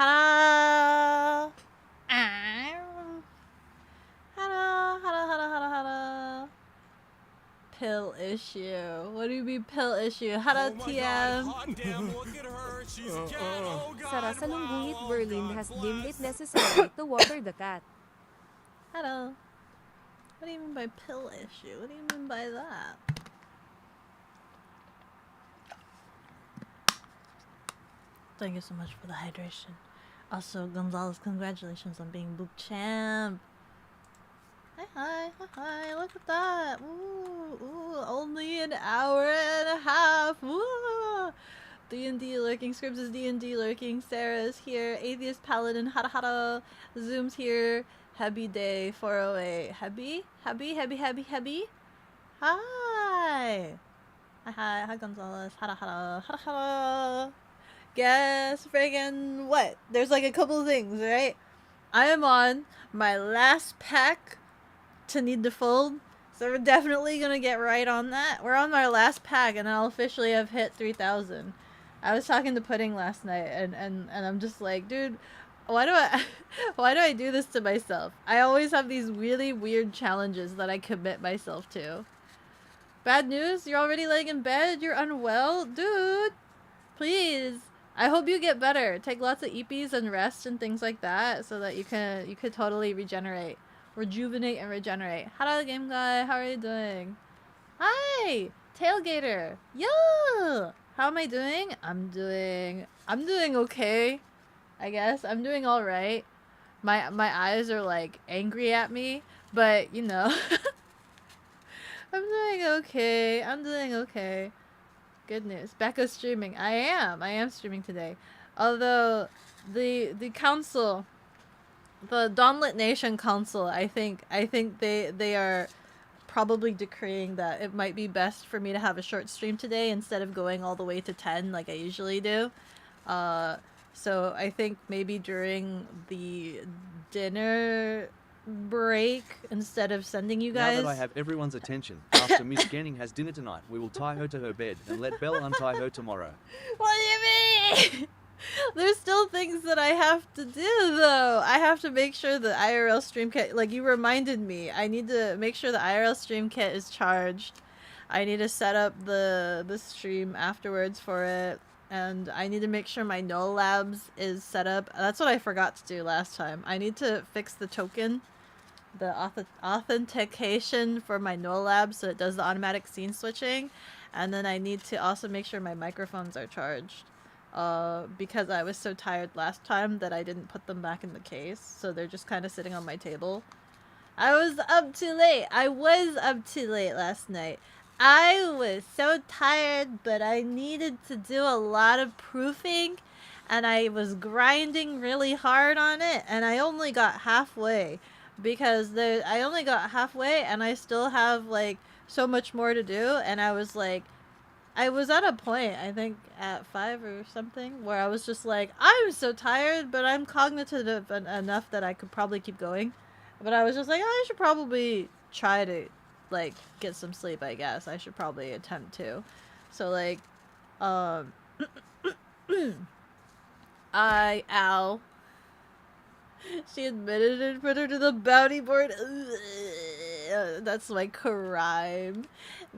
Hello. Hello. Pill issue. What do you mean pill issue? Hello, TM. Sara Salungguit Berlin has deemed it necessary to water the cat. Hello. What do you mean by pill issue? What do you mean by that? Thank you so much for the hydration. Also, Gonzalez, congratulations on being book champ. Hi, look at that. Ooh, only an hour and a half. Ooh. D&D lurking, Scribs is D&D lurking, Sarah's here, Atheist Paladin, hara, Zoom's here, Happy Day 408. Happy? Hi, Gonzalez, hara. Guess friggin' what? There's like a couple things, right? I am on my last pack to need to fold, so we're definitely gonna get right on that. We're on our last pack and I'll officially have hit 3,000. I was talking to Pudding last night and I'm just like, dude, why do I do this to myself? I always have these really weird challenges that I commit myself to. Bad news? You're already laying in bed? You're unwell? Dude, please. I hope you get better. Take lots of EPs and rest and things like that so that you could totally regenerate. Rejuvenate and regenerate. Hello, game guy. How are you doing? Hi, tailgater. Yo, how am I doing? I'm doing okay. I guess I'm doing all right. My eyes are like angry at me, but you know, I'm doing okay. Good news. Becca's streaming. I am streaming today. Although the council, the Dawnlit Nation Council, I think they are probably decreeing that it might be best for me to have a short stream today instead of going all the way to 10 like I usually do. So I think maybe during the dinner break, instead of sending you guys. Now that I have everyone's attention, after Miss Genning has dinner tonight, we will tie her to her bed and let Belle untie her tomorrow. What do you mean? There's still things that I have to do, though. I have to make sure the IRL stream kit, like you reminded me, I need to make sure the IRL stream kit is charged. I need to set up the stream afterwards for it. And I need to make sure my No Labs is set up. That's what I forgot to do last time. I need to fix the token, the authentication for my No Labs so it does the automatic scene switching. And then I need to also make sure my microphones are charged. Because I was so tired last time that I didn't put them back in the case. So they're just kind of sitting on my table. I was up too late last night. I was so tired, but I needed to do a lot of proofing, and I was grinding really hard on it, and I only got halfway, because I only got halfway, and I still have, like, so much more to do, and I was, like, I was at a point, I think, at 5 or something, where I was just like, I'm so tired, but I'm cognitive enough that I could probably keep going, but I was just like, oh, I should probably try to like get some sleep. I guess I should probably attempt to. So like Al, she admitted and put her to the bounty board. That's my crime.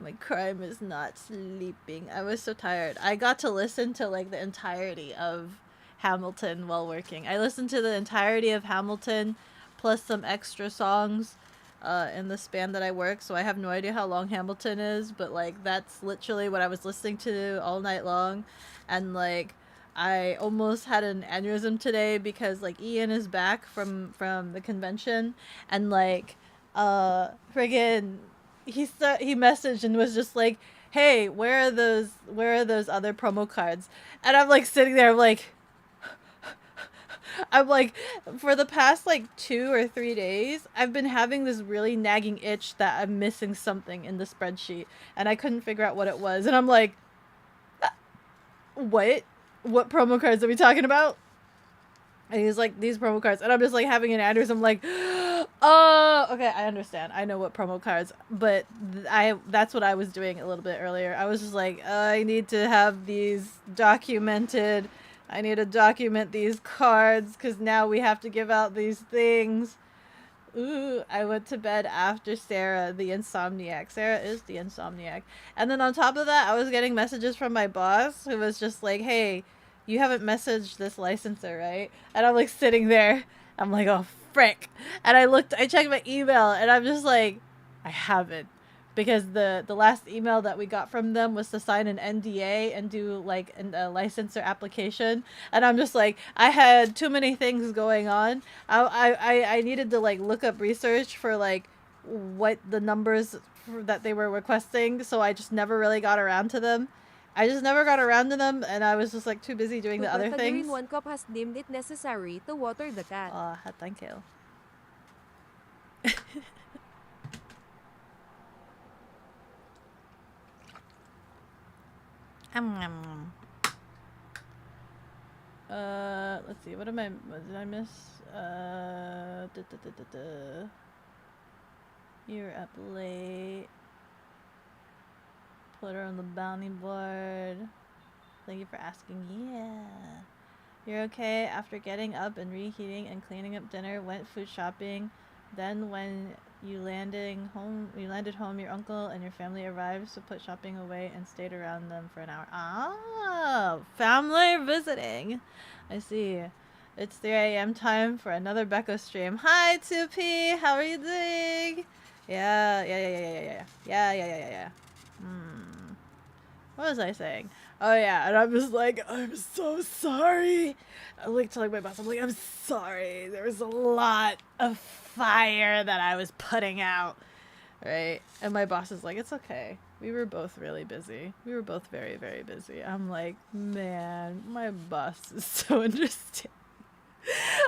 My crime is not sleeping. I was so tired. I got to listen to like the entirety of Hamilton while working. I listened to the entirety of Hamilton plus some extra songs in the span that I work, so I have no idea how long Hamilton is, but like that's literally what I was listening to all night long. And like I almost had an aneurysm today because like Ian is back from the convention, and like friggin' he messaged and was just like, hey, where are those other promo cards? And I'm like sitting there I'm like, for the past like 2 or 3 days, I've been having this really nagging itch that I'm missing something in the spreadsheet, and I couldn't figure out what it was. And I'm like, what promo cards are we talking about? And he's like, these promo cards. And I'm just like having an aneurysm, like, oh, okay, I understand. I know what promo cards, but that's what I was doing a little bit earlier. I was just like, I need to have these documented I need to document these cards because now we have to give out these things. Ooh, I went to bed after Sarah, the insomniac. Sarah is the insomniac. And then on top of that, I was getting messages from my boss who was just like, hey, you haven't messaged this licenser, right? And I'm like sitting there. I'm like, oh, frick. And I checked my email and I'm just like, I haven't. Because the last email that we got from them was to sign an NDA and do like a licensor application, and I'm just like, I had too many things going on. I needed to like look up research for like what the numbers that they were requesting, so I just never really got around to them. I just never got around to them, and I was just like too busy doing the other things. One cup has deemed it necessary to water the cat. Thank you. Let's see. What did I miss? You're up late. Put her on the bounty board. Thank you for asking. Yeah. You're okay after getting up and reheating and cleaning up dinner, went food shopping. Then when you landed home, your uncle and your family arrived, so put shopping away and stayed around them for an hour. Ah, family visiting. I see. It's 3 a.m. time for another Becco stream. Hi, 2P. How are you doing? Yeah. What was I saying? Oh yeah, and I'm just like, I'm so sorry. I'm like telling my boss, I'm like, I'm sorry. There was a lot of fire that I was putting out, right? And my boss is like, it's okay. We were both really busy. We were both very, very busy. I'm like, man, my boss is so understanding.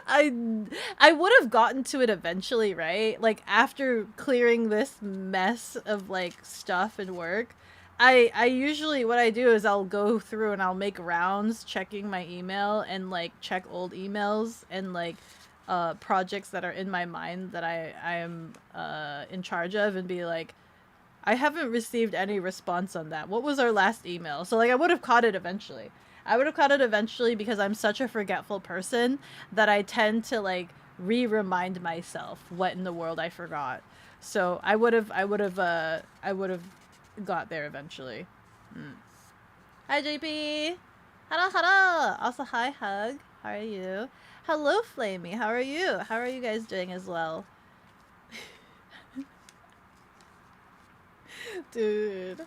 I would have gotten to it eventually, right? Like after clearing this mess of like stuff and work, I usually, what I do is I'll go through and I'll make rounds checking my email and like check old emails and like projects that are in my mind that I am in charge of, and be like, I haven't received any response on that. What was our last email? So like I would have caught it eventually. Because I'm such a forgetful person that I tend to like remind myself what in the world I forgot. So I would have got there eventually. Hi JP. Hello. Also hi Hug. How are you? Hello Flamey. How are you? How are you guys doing as well? Dude.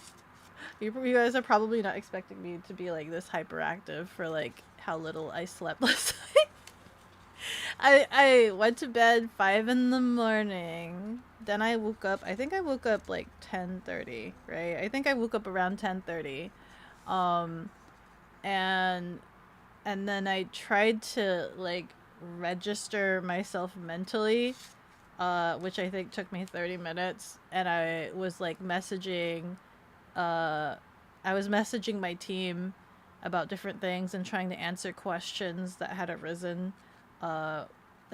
You guys are probably not expecting me to be like this hyperactive for like how little I slept last night. I went to bed 5 in the morning. Then I woke up. I think I woke up like 10:30, right? I think I woke up around 10:30. And then I tried to like register myself mentally, which I think took me 30 minutes, and I was like messaging my team about different things and trying to answer questions that had arisen,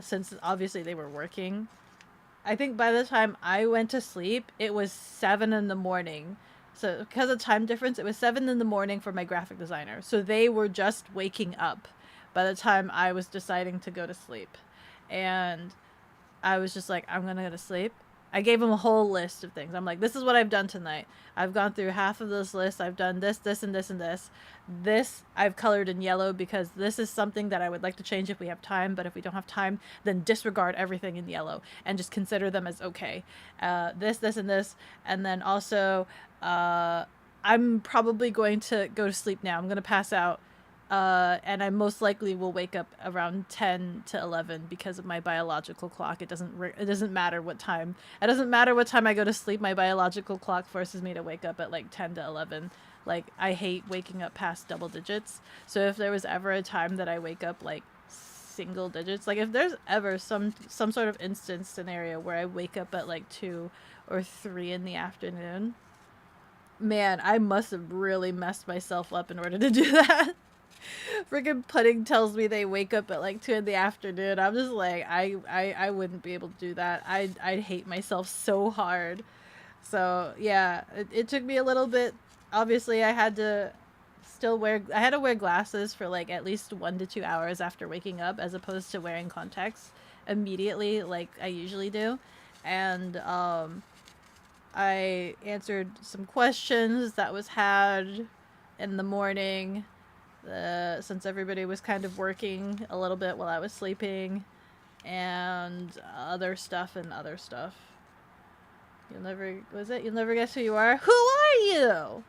since obviously they were working. I think by the time I went to sleep, it was 7 in the morning. So because of time difference, it was 7 in the morning for my graphic designer. So they were just waking up by the time I was deciding to go to sleep. And I was just like, I'm going to go to sleep. I gave him a whole list of things. I'm like, this is what I've done tonight. I've gone through half of this list. I've done this, this, and this, and this. This I've colored in yellow because this is something that I would like to change if we have time. But if we don't have time, then disregard everything in yellow and just consider them as okay. This, and this. And then also, I'm probably going to go to sleep now. I'm going to pass out. And I most likely will wake up around 10 to 11 because of my biological clock. It doesn't matter what time. It doesn't matter what time I go to sleep. My biological clock forces me to wake up at like 10 to 11. Like, I hate waking up past double digits. So if there was ever a time that I wake up like single digits, like if there's ever some sort of instance scenario where I wake up at like 2 or 3 in the afternoon, man, I must have really messed myself up in order to do that. Freaking Pudding tells me they wake up at like 2 in the afternoon. I'm just like, I wouldn't be able to do that. I'd hate myself so hard. So yeah, it took me a little bit. Obviously I had to still wear. I had to wear glasses for like at least 1 to 2 hours after waking up, as opposed to wearing contacts immediately like I usually do. And I answered some questions that was had in the morning, since everybody was kind of working a little bit while I was sleeping, and other stuff and other stuff. You'll never guess who you are? Who are you?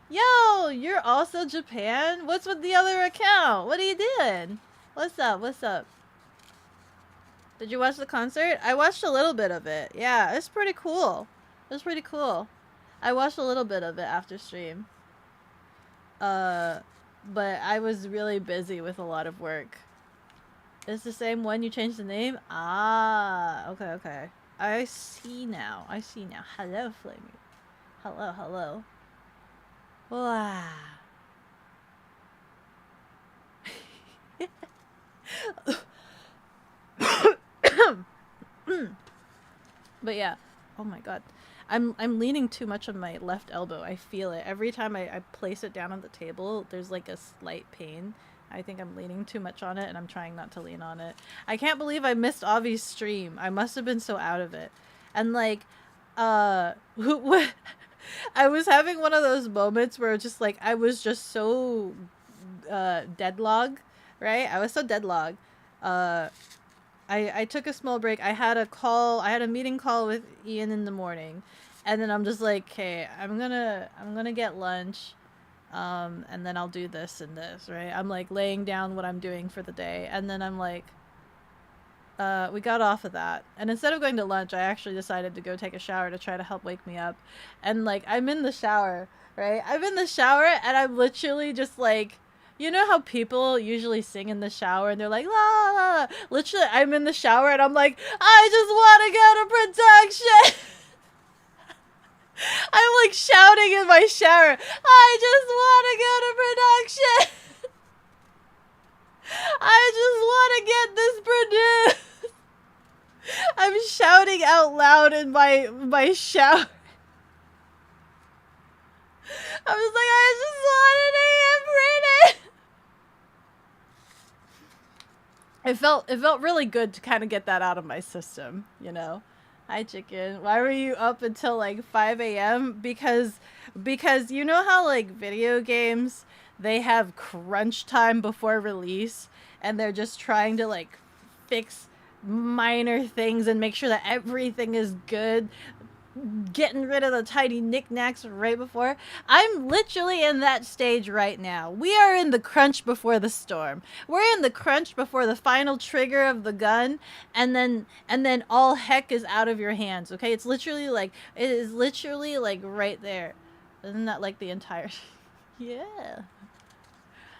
Yo, you're also Japan? What's with the other account? What are you doing? What's up? What's up? Did you watch the concert? I watched a little bit of it. Yeah, it's pretty cool. It was pretty cool. I watched a little bit of it after stream. But I was really busy with a lot of work. It's the same one, you changed the name? Ah, okay, okay. I see now. I see now. Hello, Flamey. Hello, hello. Wow. But yeah. Oh my god. I'm leaning too much on my left elbow. I feel it. Every time I place it down on the table, there's like a slight pain. I think I'm leaning too much on it, and I'm trying not to lean on it. I can't believe I missed Avi's stream. I must have been so out of it. And like, I was having one of those moments where just like, I was just so deadlocked, right? I was so deadlocked. I took a small break. I had a meeting call with Ian in the morning, and then I'm just like, okay, I'm gonna get lunch, and then I'll do this and this, right? I'm like laying down what I'm doing for the day, and then I'm like, we got off of that, and instead of going to lunch, I actually decided to go take a shower to try to help wake me up, and like I'm in the shower, right? I'm in the shower, and I'm literally just like, you know how people usually sing in the shower and they're like, la la la. Literally, I'm in the shower and I'm like, I just want to go to production. I'm like shouting in my shower, I just want to go to production. I just want to get this produced. I'm shouting out loud in my shower. I was like, I just wanted to get printed. It felt really good to kind of get that out of my system, you know. Hi, chicken. Why were you up until like 5 a.m.? Because you know how like video games, they have crunch time before release, and they're just trying to like fix minor things and make sure that everything is good, getting rid of the tiny knickknacks right before. I'm literally in that stage right now. We are in the crunch before the storm. We're in the crunch before the final trigger of the gun, and then all heck is out of your hands. Okay, it is literally like right there. Isn't that like the entire? Yeah.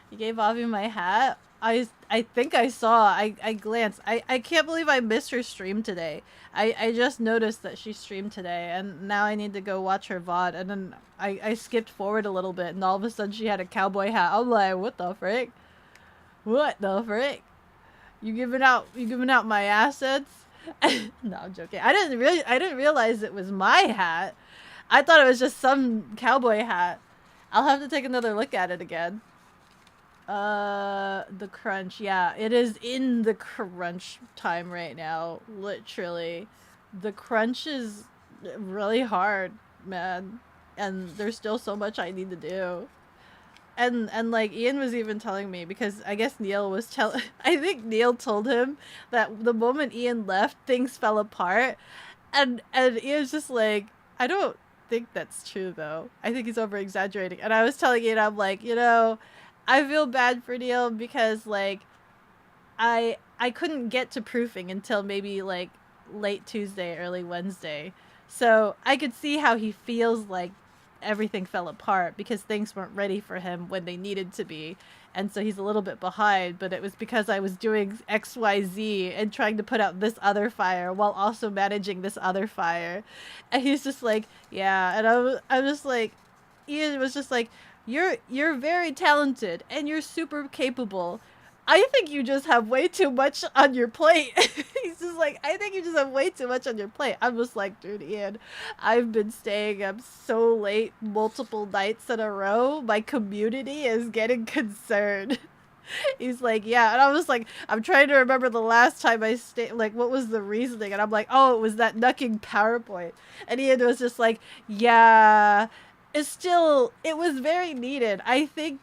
You gave Avi my hat. I think I saw. I glanced. I can't believe I missed her stream today. I just noticed that she streamed today, and now I need to go watch her VOD. And then I skipped forward a little bit, and all of a sudden she had a cowboy hat. I'm like, what the frick? What the frick? You giving out my assets? No, I'm joking. I didn't realize it was my hat. I thought it was just some cowboy hat. I'll have to take another look at it again. The crunch. Yeah, it is in the crunch time right now. Literally. The crunch is really hard, man. And there's still so much I need to do. And like Ian was even telling me, because I guess Neil was I think Neil told him that the moment Ian left, things fell apart. And Ian's just like, I don't think that's true though. I think he's over exaggerating. And I was telling Ian, I'm like, you know, I feel bad for Neil because like I couldn't get to proofing until maybe like late Tuesday, early Wednesday. So I could see how he feels like everything fell apart because things weren't ready for him when they needed to be. And so he's a little bit behind, but it was because I was doing XYZ and trying to put out this other fire while also managing this other fire. And he's just like, yeah. And I'm just like, Ian was just like, you're very talented and you're super capable. I think you just have way too much on your plate. He's just like, I think you just have way too much on your plate. I'm just like, dude, Ian, I've been staying up so late multiple nights in a row. My community is getting concerned. He's like, yeah. And I was like, I'm trying to remember the last time I stayed, like, what was the reasoning? And I'm like, oh, it was that nucking PowerPoint. And Ian was just like, yeah, it was very needed. I think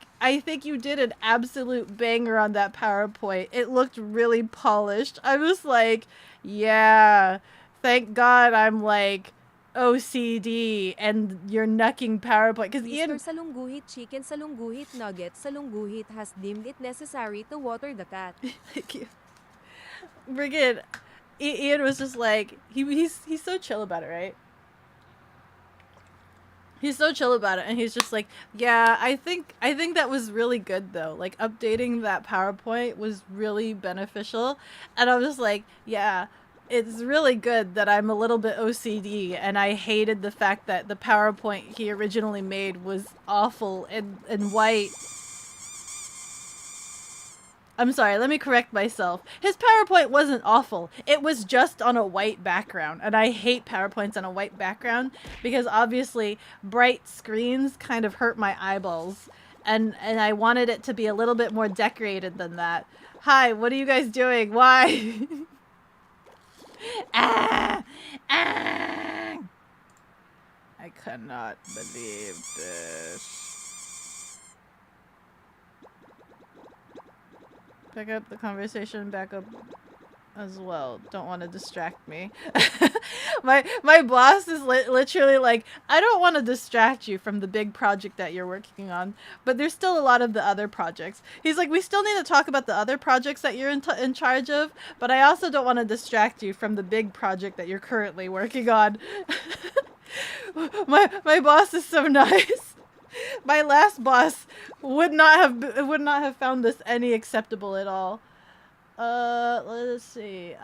you did an absolute banger on that PowerPoint. It looked really polished. I was like, yeah, thank God I'm like OCD and you're nucking PowerPoint. Because Ian... Mr. Salungguhit Chicken Salungguhit Nugget Salungguhit has deemed it necessary to water the cat. Thank you. Friggin', Ian was just like, he's so chill about it, right? He's so chill about it, and he's just like, yeah, I think that was really good though. Like updating that PowerPoint was really beneficial, and I was just like, yeah, it's really good that I'm a little bit OCD, and I hated the fact that the PowerPoint he originally made was awful and white. I'm sorry, let me correct myself. His PowerPoint wasn't awful. It was just on a white background. And I hate PowerPoints on a white background because obviously bright screens kind of hurt my eyeballs. And I wanted it to be a little bit more decorated than that. Hi, what are you guys doing? Why? Ah! Ah! I cannot believe this. Pick up the conversation back up as well. Don't want to distract me. my boss is literally like, I don't want to distract you from the big project that you're working on, but there's still a lot of the other projects. He's like, we still need to talk about the other projects that you're in charge of, but I also don't want to distract you from the big project that you're currently working on. my boss is so nice. My last boss would not have found this any acceptable at all. Let's see.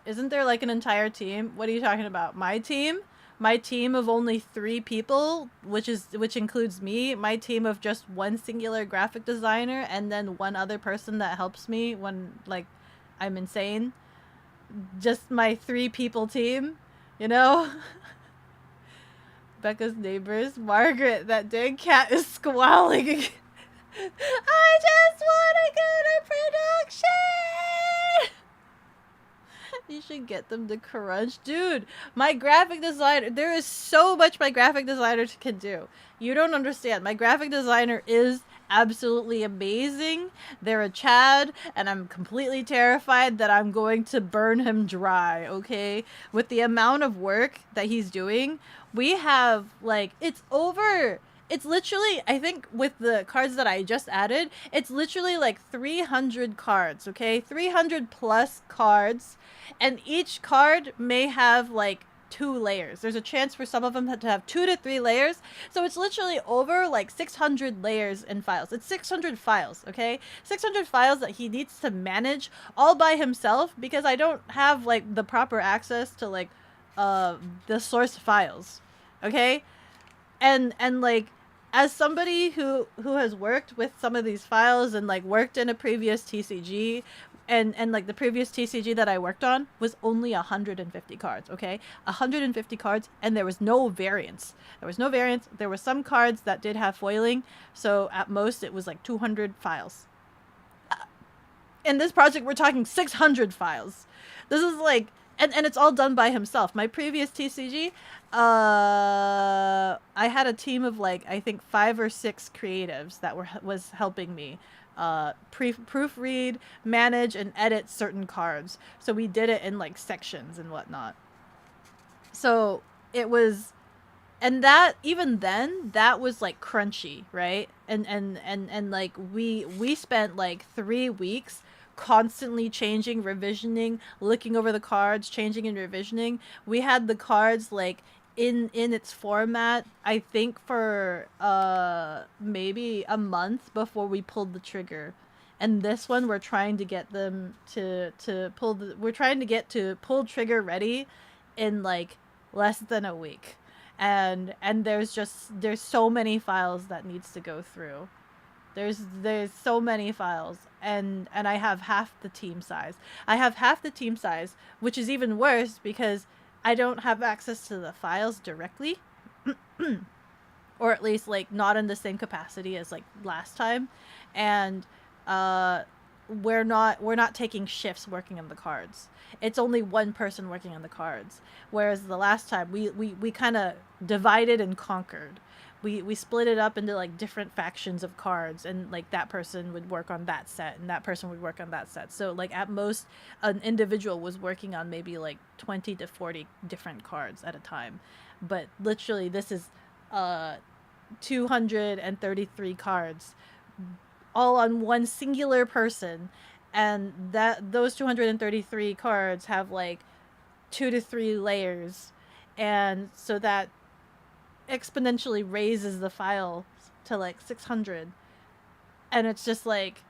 Isn't there like an entire team? What are you talking about? My team? My team of only 3 people, which includes me. My team of just one singular graphic designer and then one other person that helps me when like I'm insane. Just my 3 people team. You know? Becca's neighbors. Margaret, that dang cat is squalling. I just want to go to production! You should get them to crunch. Dude, my graphic designer, there is so much my graphic designer can do. You don't understand. My graphic designer is absolutely amazing. They're a Chad, and I'm completely terrified that I'm going to burn him dry, okay? With the amount of work that he's doing, we have, like, it's literally, I think with the cards that I just added, it's literally like 300 cards, okay? 300 plus cards, and each card may have like 2 layers. There's a chance for some of them to have 2 to 3 layers. So it's literally over like 600 layers in files. It's 600 files, okay? 600 files that he needs to manage all by himself because I don't have like the proper access to like the source files, okay? And like as somebody who has worked with some of these files and like worked in a previous TCG, and like the previous TCG that I worked on was only 150 cards, okay? 150 cards, and there was no variance. There were some cards that did have foiling, so at most it was like 200 files. In this project, we're talking 600 files. This is like, and it's all done by himself. My previous TCG, I had a team of like, I think 5 or 6 creatives that was helping me proofread, manage, and edit certain cards. So we did it in like sections and whatnot. So it was, and that even then that was like crunchy, right? And like we spent like 3 weeks constantly changing, revisioning, looking over the cards, changing and revisioning. We had the cards like in its format, I think for maybe a month before we pulled the trigger. And this one we're trying to get them to pull trigger ready in like less than a week. and there's so many files that needs to go through. There's so many files, and I have half the team size. I have half the team size, which is even worse because I don't have access to the files directly, or at least like not in the same capacity as like last time, and uh we're not taking shifts working on the cards. It's only one person working on the cards, whereas the last time we kind of divided and conquered. We split it up into like different factions of cards, and like that person would work on that set and that person would work on that set. So like at most an individual was working on maybe like 20 to 40 different cards at a time. But literally this is 233 cards all on one singular person, and that those 233 cards have like 2 to 3 layers, and so that exponentially raises the file to like 600. And it's just like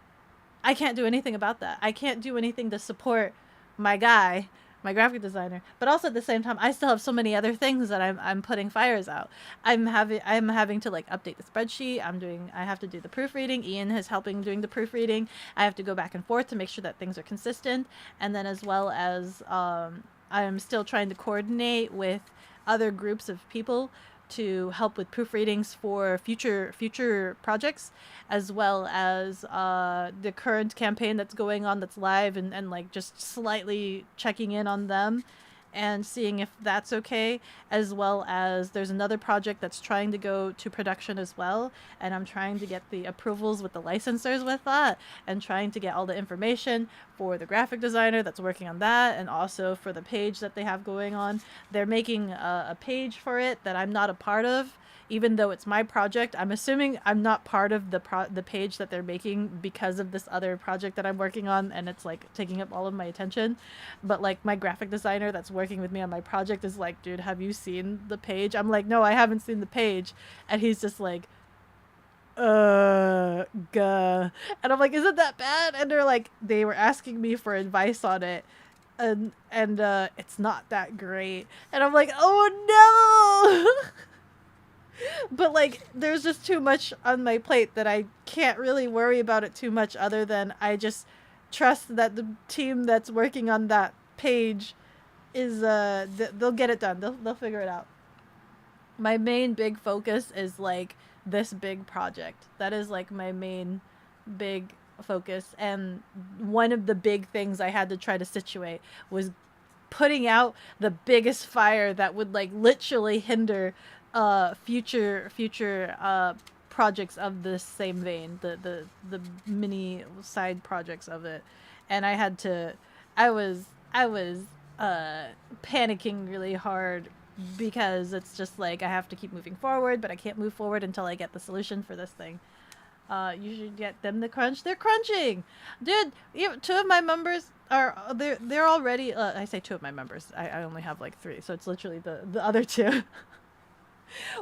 I can't do anything about that. I can't do anything to support my guy, my graphic designer. But also at the same time, I still have so many other things that I'm putting fires out. I'm having to like update the spreadsheet. I have to do the proofreading. Ian is helping doing the proofreading. I have to go back and forth to make sure that things are consistent. And then as well as I'm still trying to coordinate with other groups of people to help with proofreadings for future projects, as well as the current campaign that's going on that's live, and like just slightly checking in on them and seeing if that's okay, as well as there's another project that's trying to go to production as well, and I'm trying to get the approvals with the licensors with that, and trying to get all the information for the graphic designer that's working on that, and also for the page that they have going on. They're making a page for it that I'm not a part of, even though it's my project. I'm assuming I'm not part of the page that they're making because of this other project that I'm working on, and it's like taking up all of my attention. But like my graphic designer that's working with me on my project is like, dude, have you seen the page? I'm like, no, I haven't seen the page. And he's just like, and I'm like, is it that bad? And they're like, they were asking me for advice on it, and it's not that great. And I'm like, oh no. But like there's just too much on my plate that I can't really worry about it too much, other than I just trust that the team that's working on that page is they'll get it done. They'll figure it out. My main big focus is like this big project. That is like my main big focus, and one of the big things I had to try to situate was putting out the biggest fire that would like literally hinder future projects of the same vein, the mini side projects of it. And I was panicking really hard, because it's just like I have to keep moving forward, but I can't move forward until I get the solution for this thing. You should get them to crunch. They're crunching, dude. Two of my members are they're already. I say two of my members. I only have like 3, so it's literally the other 2.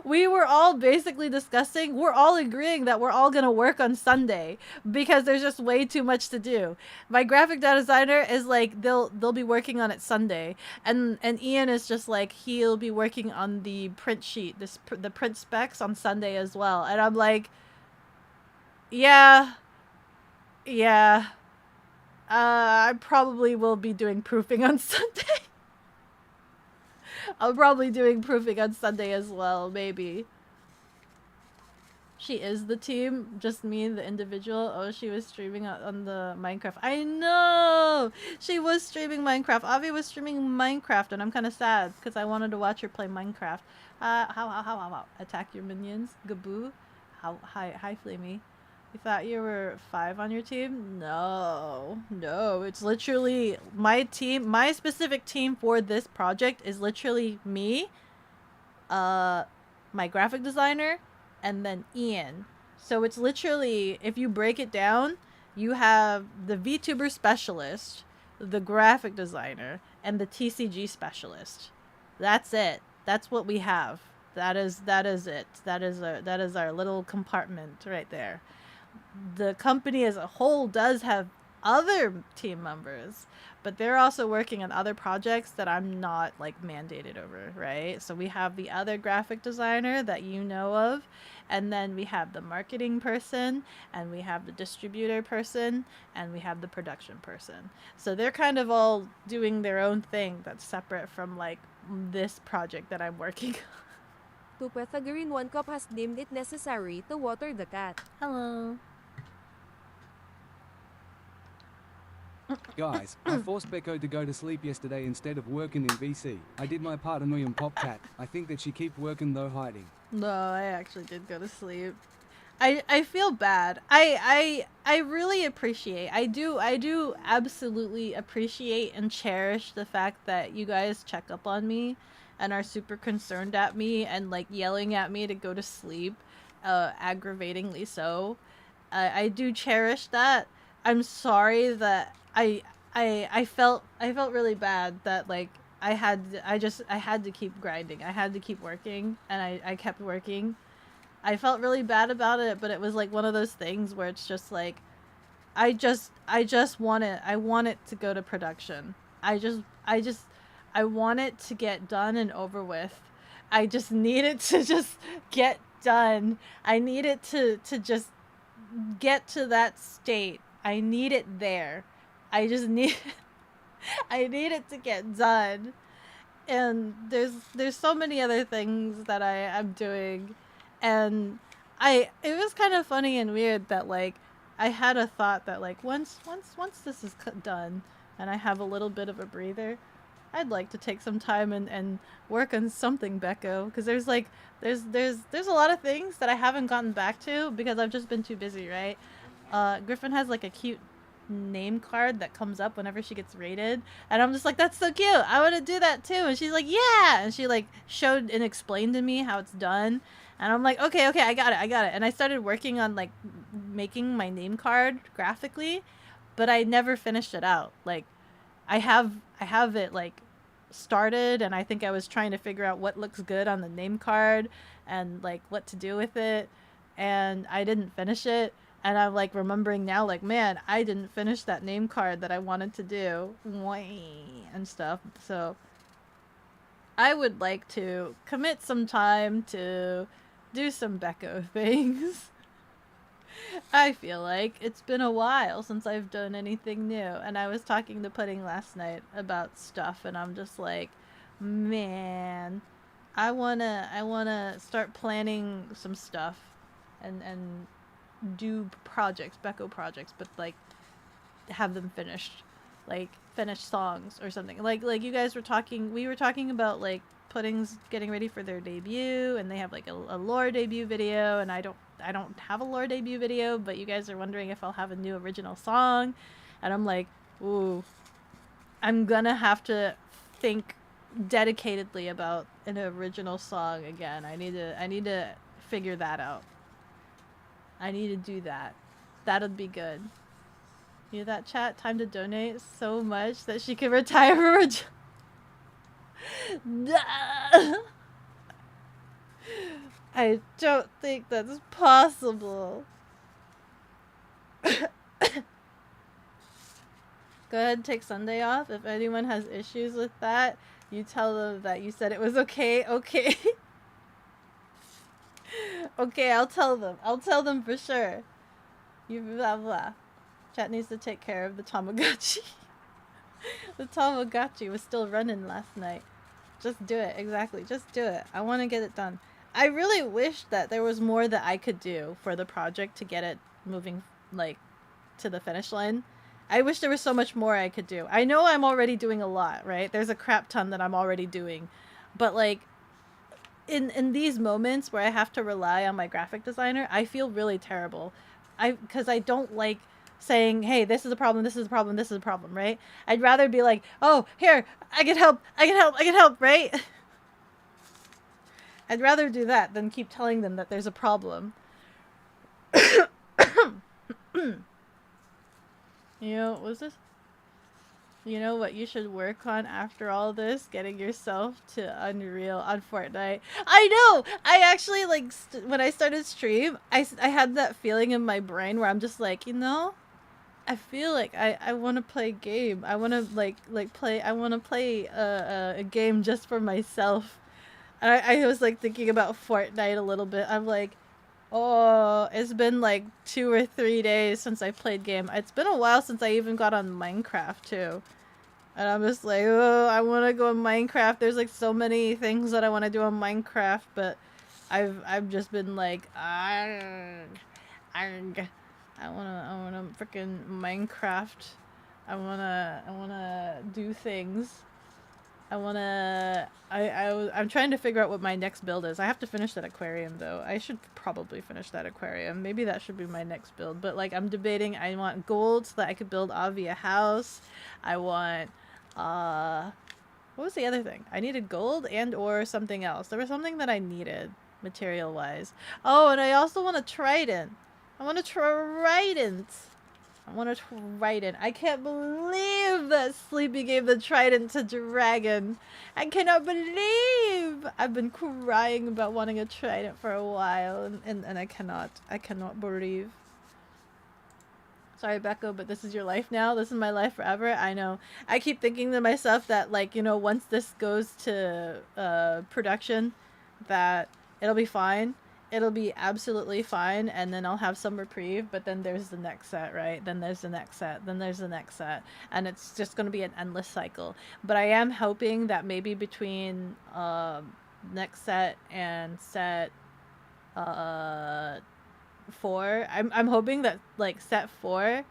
We were all basically discussing, we're all agreeing that we're all going to work on Sunday because there's just way too much to do. My graphic designer is like, they'll be working on it Sunday. And Ian is just like, he'll be working on the print sheet, the print specs on Sunday as well. And I'm like, yeah. I probably will be doing proofing on Sunday. I'm probably doing proofing on Sunday as well, maybe. She is the team, just me, the individual. Oh, she was streaming on the Minecraft. I know! She was streaming Minecraft. Avi was streaming Minecraft, and I'm kind of sad, because I wanted to watch her play Minecraft. How? Attack your minions? Gaboo? Hi, Flamey. You thought you were 5 on your team? No, it's literally my team. My specific team for this project is literally me, my graphic designer, and then Ian. So it's literally, if you break it down, you have the VTuber specialist, the graphic designer, and the TCG specialist. That's it. That's what we have. That is it. That is our little compartment right there. The company as a whole does have other team members, but they're also working on other projects that I'm not like mandated over, right? So we have the other graphic designer that you know of, and then we have the marketing person, and we have the distributor person, and we have the production person. So they're kind of all doing their own thing that's separate from like this project that I'm working on. To Pythagorean 1 cup has deemed it necessary to water the cat. Hello. Guys, I forced Beko to go to sleep yesterday instead of working in VC. I did my part annoying Popcat. I think that she keep working though hiding. No, I actually did go to sleep. I feel bad. I really appreciate. I do absolutely appreciate and cherish the fact that you guys check up on me and are super concerned at me and like yelling at me to go to sleep, aggravatingly so. I do cherish that. I'm sorry that I felt really bad that like I had to keep grinding. I had to keep working, and I kept working. I felt really bad about it, but it was like one of those things where it's just like I want it to go to production. I want it to get done and over with. I just need it to just get done. I need it to just get to that state. I need it there. I just need I need it to get done. And there's so many other things that I'm doing, and it was kind of funny and weird that like I had a thought that like once this is done and I have a little bit of a breather, I'd like to take some time and work on something, Beko, because there's a lot of things that I haven't gotten back to because I've just been too busy, right? Griffin has like a cute name card that comes up whenever she gets rated, and I'm just like, that's so cute, I want to do that too. And she's like, yeah, and she like showed and explained to me how it's done, and I'm like, okay, I got it. And I started working on like making my name card graphically, but I never finished it out. Like I have it like started, and I think I was trying to figure out what looks good on the name card and like what to do with it, and I didn't finish it. And I'm like remembering now, like, man, I didn't finish that name card that I wanted to do and stuff. So I would like to commit some time to do some Beko things. I feel like it's been a while since I've done anything new. And I was talking to Pudding last night about stuff, and I'm just like, man, I wanna start planning some stuff and do projects, Beko projects, but like have them finished, like finished songs or something. Like you guys were talking, we were talking about like Pudding's getting ready for their debut, and they have like a lore debut video, and I don't have a lore debut video, but you guys are wondering if I'll have a new original song, and I'm like, ooh, I'm gonna have to think dedicatedly about an original song again. I need to figure that out. I need to do that. That'll be good. You hear that, chat? Time to donate so much that she can retire from her job. I don't think that's possible. Go ahead and take Sunday off. If anyone has issues with that, you tell them that you said it was okay. Okay. Okay, I'll tell them. I'll tell them for sure. You blah blah. Chat needs to take care of the Tamagotchi. The Tamagotchi was still running last night. Just do it. Exactly. Just do it. I want to get it done. I really wish that there was more that I could do for the project to get it moving, like, to the finish line. I wish there was so much more I could do. I know I'm already doing a lot, right? There's a crap ton that I'm already doing. But, like, in these moments where I have to rely on my graphic designer, I feel really terrible. Because I don't like saying, hey, this is a problem, this is a problem, this is a problem, right? I'd rather be like, oh, here, I can help, right? I'd rather do that than keep telling them that there's a problem. You know, what's this? You know what you should work on after all this? Getting yourself to Unreal on Fortnite. I know! I actually, like, when I started stream, I had that feeling in my brain where I'm just like, you know, I feel like I want to play a game. I want to play. I want to play a game just for myself. And I was like thinking about Fortnite a little bit. I'm like, oh, it's been like 2 or 3 days since I played game. It's been a while since I even got on Minecraft too. And I'm just like, oh, I want to go on Minecraft. There's like so many things that I want to do on Minecraft, but I've just been like, argh, argh. I wanna freaking Minecraft. I wanna do things. I'm trying to figure out what my next build is. I have to finish that aquarium though. I should probably finish that aquarium. Maybe that should be my next build. But like I'm debating, I want gold so that I could build Avi a house. I want what was the other thing? I needed gold and or something else. There was something that I needed material wise. Oh, and I also want a trident. I want a trident. I want a trident. I can't believe that Sleepy gave the trident to Dragon. I cannot believe. I've been crying about wanting a trident for a while, and I cannot believe. Sorry, Becco, but this is your life now. This is my life forever. I know. I keep thinking to myself that, like, you know, once this goes to production, that it'll be fine. It'll be absolutely fine, and then I'll have some reprieve, but then there's the next set, right? Then there's the next set, then there's the next set, and it's just going to be an endless cycle. But I am hoping that maybe between next set and set 4, I'm hoping that, like, set 4,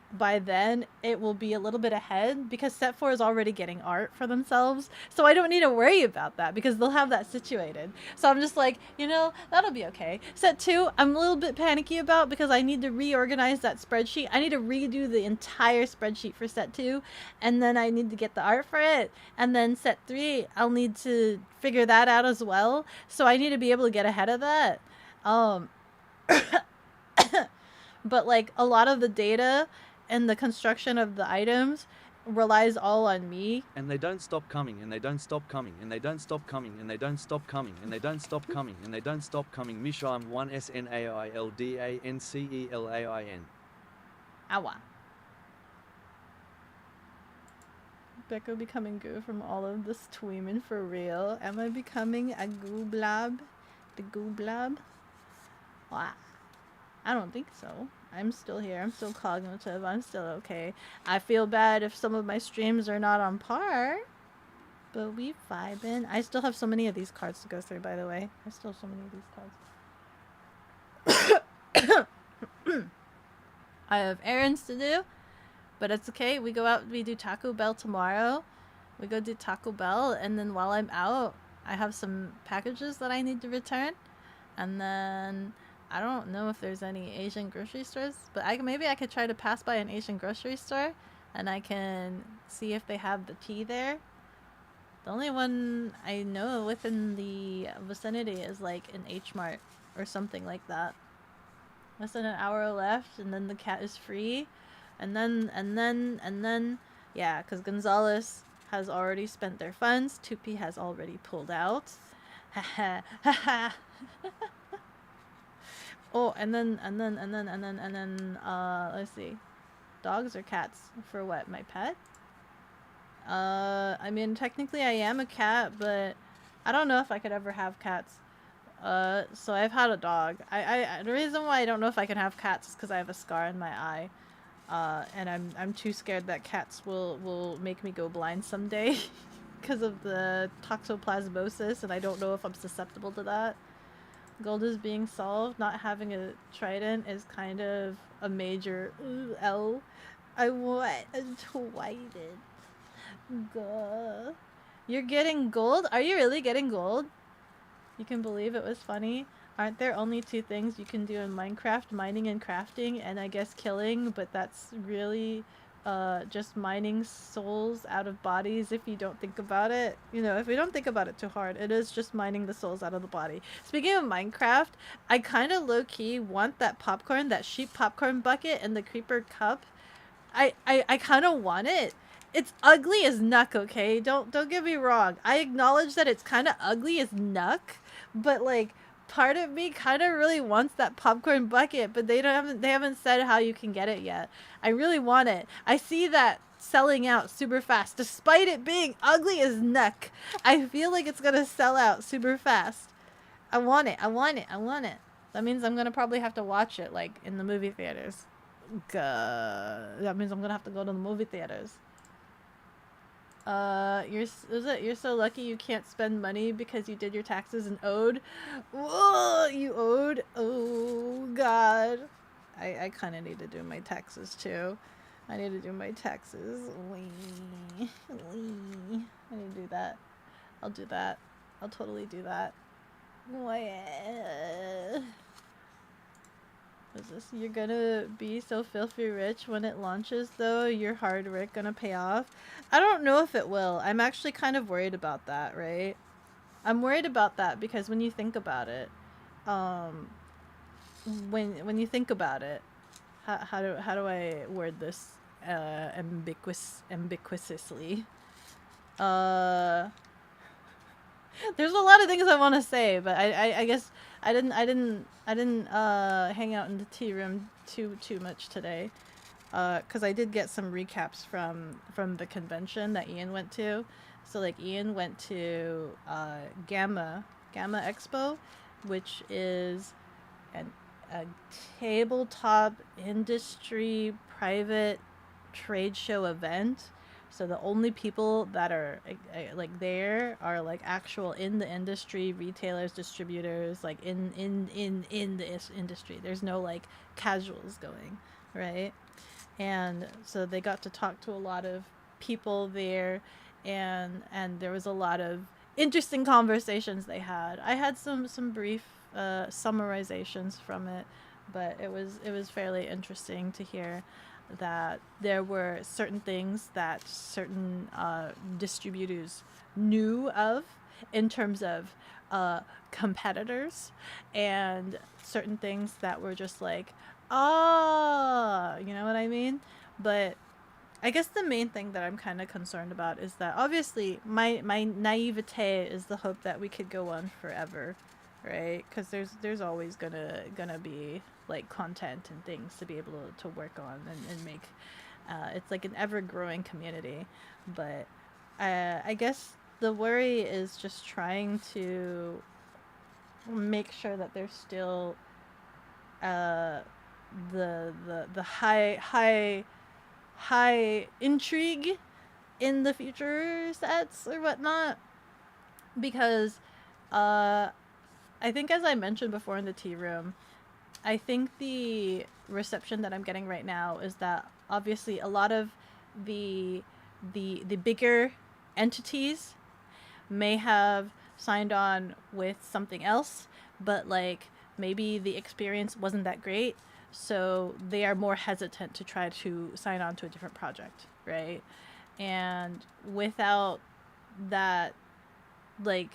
by then it will be a little bit ahead, because set 4 is already getting art for themselves, so I don't need to worry about that because they'll have that situated. So I'm just like, you know, that'll be okay. Set 2 I'm a little bit panicky about because I need to reorganize that spreadsheet. I need to redo the entire spreadsheet for set 2, and then I need to get the art for it, and then set 3 I'll need to figure that out as well, so I need to be able to get ahead of that. But like a lot of the data and the construction of the items relies all on me. And they don't stop coming, and they don't stop coming, and they don't stop coming, and they don't stop coming, and they don't stop coming, and they don't stop coming. Misham 1SNAILDANCELAIN. Awa. Becco becoming goo from all of this tweeman for real. Am I becoming a goo blob? The goo blob? Wow. I don't think so. I'm still here. I'm still cognitive. I'm still okay. I feel bad if some of my streams are not on par. But we vibing. I still have so many of these cards to go through, by the way. I still have so many of these cards. I have errands to do. But it's okay. We go out. We do Taco Bell tomorrow. We go do Taco Bell. And then while I'm out, I have some packages that I need to return. And then I don't know if there's any Asian grocery stores, but maybe I could try to pass by an Asian grocery store and I can see if they have the tea there. The only one I know within the vicinity is like an H Mart or something like that. Less than an hour left, and then the cat is free. And then, yeah, because Gonzalez has already spent their funds. Tupi has already pulled out. Ha ha. Oh, and then, let's see. Dogs or cats? For what? My pet? I mean, technically I am a cat, but I don't know if I could ever have cats. So I've had a dog. The reason why I don't know if I can have cats is because I have a scar in my eye. And I'm too scared that cats will make me go blind someday because of the toxoplasmosis, and I don't know if I'm susceptible to that. Gold is being solved. Not having a trident is kind of a major L. I want a trident. Gah. You're getting gold? Are you really getting gold? You can believe it was funny. Aren't there only 2 things you can do in Minecraft? Mining and crafting, and I guess killing, but that's really just mining souls out of bodies if you don't think about it. You know, if we don't think about it too hard, it is just mining the souls out of the body. Speaking of Minecraft, I kind of low-key want that popcorn, that sheep popcorn bucket and the creeper cup. I kind of want it. It's ugly as nuck, okay? Don't get me wrong. I acknowledge that it's kind of ugly as nuck, but like, part of me kind of really wants that popcorn bucket, but they haven't said how you can get it yet. I really want it. I see that selling out super fast, despite it being ugly as neck. I feel like it's gonna sell out super fast. I want it. I want it. I want it. That means I'm gonna probably have to watch it like in the movie theaters. That means I'm gonna have to go to the movie theaters. You're so lucky you can't spend money because you did your taxes and owed. Whoa, you owed. Oh God, I kind of need to do my taxes too. I need to do my taxes. Wee. I need to do that. I'll do that. I'll totally do that. What's this? You're gonna be so filthy rich when it launches though? Your hard work gonna pay off? I don't know if it will. I'm actually kind of worried about that, right? I'm worried about that because when you think about it, when you think about it, how do I word this ambiguously? There's a lot of things I want to say, but I guess I didn't hang out in the tea room too much today, because I did get some recaps from the convention that Ian went to. So like Ian went to Gamma Expo, which is a tabletop industry private trade show event. So the only people that are like there are like actual in the industry, retailers, distributors, like in the industry. There's no like casuals going, right? And so they got to talk to a lot of people there, and there was a lot of interesting conversations they had. I had some brief summarizations from it, but it was fairly interesting to hear that there were certain things that certain distributors knew of in terms of competitors, and certain things that were just like, you know what I mean? But I guess the main thing that I'm kind of concerned about is that obviously my naivete is the hope that we could go on forever, right? Because there's always gonna be like content and things to be able to work on and make. It's like an ever-growing community, but I guess the worry is just trying to make sure that there's still the high intrigue in the future sets or whatnot, because I think, as I mentioned before in the tea room, I think the reception that I'm getting right now is that obviously a lot of the bigger entities may have signed on with something else, but like maybe the experience wasn't that great, so they are more hesitant to try to sign on to a different project, right? And without that, like,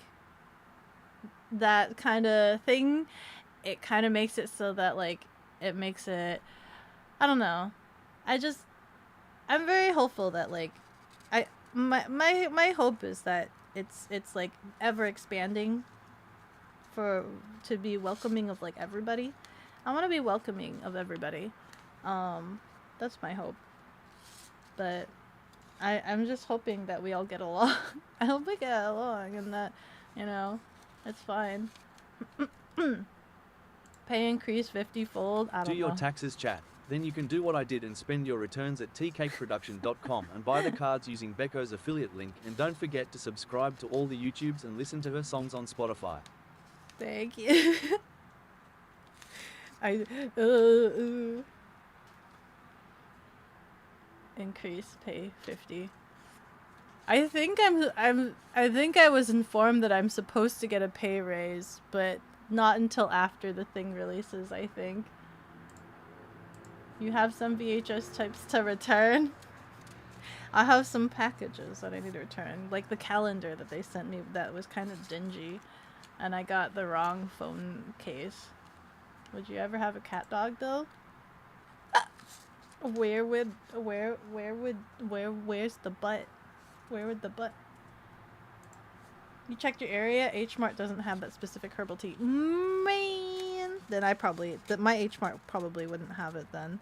that kind of thing, it kind of makes it so that like it makes it, I don't know, I'm very hopeful that like my hope is that it's like ever expanding to be welcoming of like everybody. I want to be welcoming of everybody. That's my hope. But I'm just hoping that we all get along. I hope we get along and that, you know, it's fine. Pay increase 50-fold. I don't know. Do your taxes, chat. Then you can do what I did and spend your returns at tcakeproduction.com and buy the cards using Beko's affiliate link. And don't forget to subscribe to all the YouTubes and listen to her songs on Spotify. Thank you. Increase pay 50. I think I think I was informed that I'm supposed to get a pay raise, but not until after the thing releases, I think. You have some VHS types to return? I have some packages that I need to return, like the calendar that they sent me that was kind of dingy, and I got the wrong phone case. Would you ever have a cat dog though? Where's the butt? Where would the butt? You checked your area. H Mart doesn't have that specific herbal tea. Man, then my H Mart probably wouldn't have it then,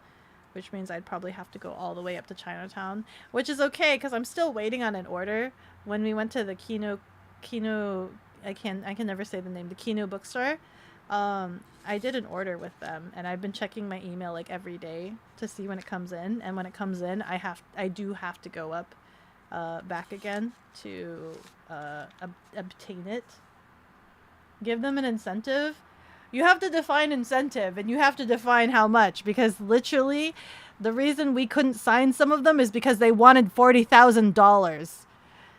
which means I'd probably have to go all the way up to Chinatown, which is okay because I'm still waiting on an order. When we went to the Kino, I can never say the name. The Kino bookstore. I did an order with them, and I've been checking my email like every day to see when it comes in. And when it comes in, I do have to go up, back again to obtain it. Give them an incentive. You have to define incentive, and you have to define how much, because literally, the reason we couldn't sign some of them is because they wanted $40,000.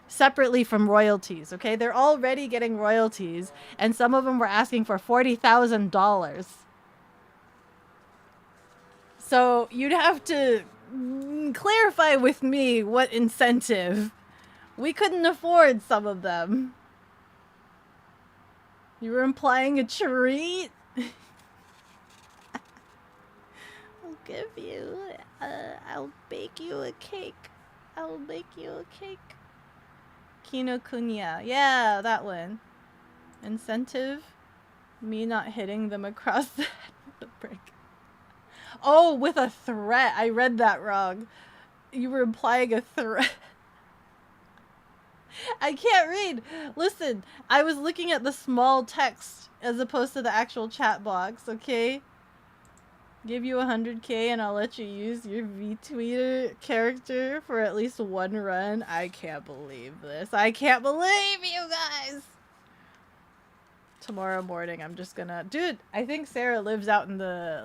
Separately from royalties, okay? They're already getting royalties, and some of them were asking for $40,000. So you'd have to clarify with me what incentive. We couldn't afford some of them. You were implying a treat? I'll give you, I'll bake you a cake. I'll bake you a cake. Kinokuniya. Yeah, that one. Incentive. Me not hitting them across the head with a brick. Oh, with a threat. I read that wrong. You were implying a threat. I can't read. Listen, I was looking at the small text as opposed to the actual chat box, okay? Give you 100k and I'll let you use your VTuber character for at least one run. I can't believe this. I can't believe you guys. Tomorrow morning, I'm just gonna... Dude, I think Sarah lives out in the,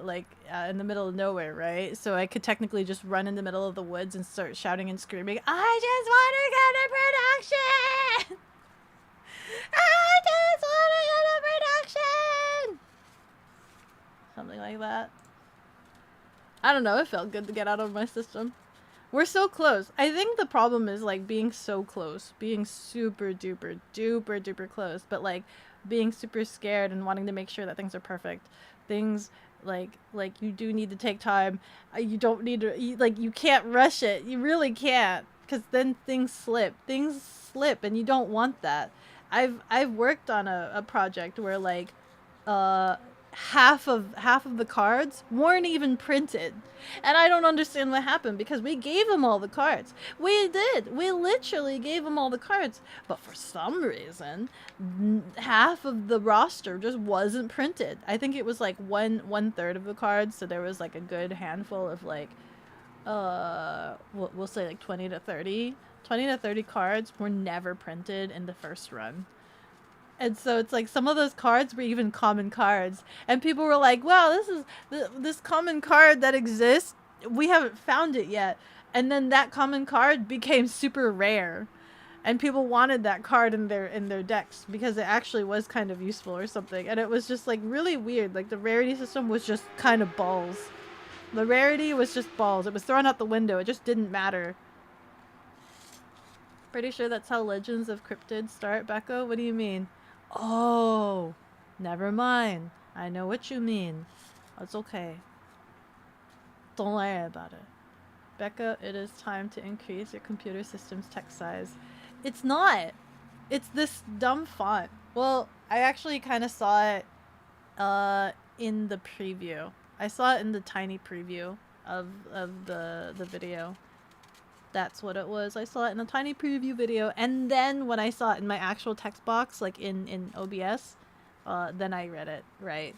in the middle of nowhere, right? So I could technically just run in the middle of the woods and start shouting and screaming, I just want to go to production! I just want to go to production! Something like that. I don't know, it felt good to get out of my system. We're so close. I think the problem is, like, being so close. Being super duper duper duper close. But, like, being super scared and wanting to make sure that things are perfect. Things, like you do need to take time. You don't need to, you can't rush it. You really can't. Because then things slip. Things slip, and you don't want that. I've worked on a project where, like, half of the cards weren't even printed, and I don't understand what happened, because we gave them all the cards. We literally gave them all the cards, but for some reason half of the roster just wasn't printed. I think it was like one third of the cards, so there was like a good handful of, like, we'll say like 20 to 30 cards were never printed in the first run. And so it's like some of those cards were even common cards. And people were like, wow, this is this common card that exists. We haven't found it yet. And then that common card became super rare. And people wanted that card in their decks because it actually was kind of useful or something. And it was just, like, really weird. Like, the rarity system was just kind of balls. The rarity was just balls. It was thrown out the window. It just didn't matter. Pretty sure that's how Legends of Cryptid start, Becca? What do you mean? Oh, never mind. I know what you mean. It's okay. Don't worry about it. Becca, it is time to increase your computer system's text size. It's not. It's this dumb font. Well, I actually kind of saw it in the preview. I saw it in the tiny preview of the video. That's what it was. I saw it in a tiny preview video, and then when I saw it in my actual text box, like in OBS, then I read it, right?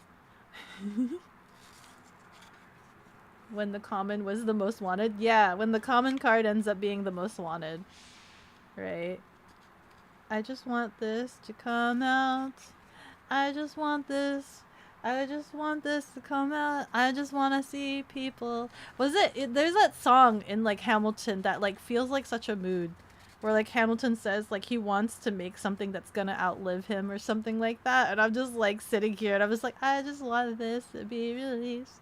When the common was the most wanted? Yeah, when the common card ends up being the most wanted. Right? I just want this to come out. I just want this. I just want this to come out. I just want to see people. There's that song in, like, Hamilton that, like, feels like such a mood. Where, like, Hamilton says, like, he wants to make something that's gonna outlive him or something like that. And I'm just, like, sitting here and I was like, I just want this to be released.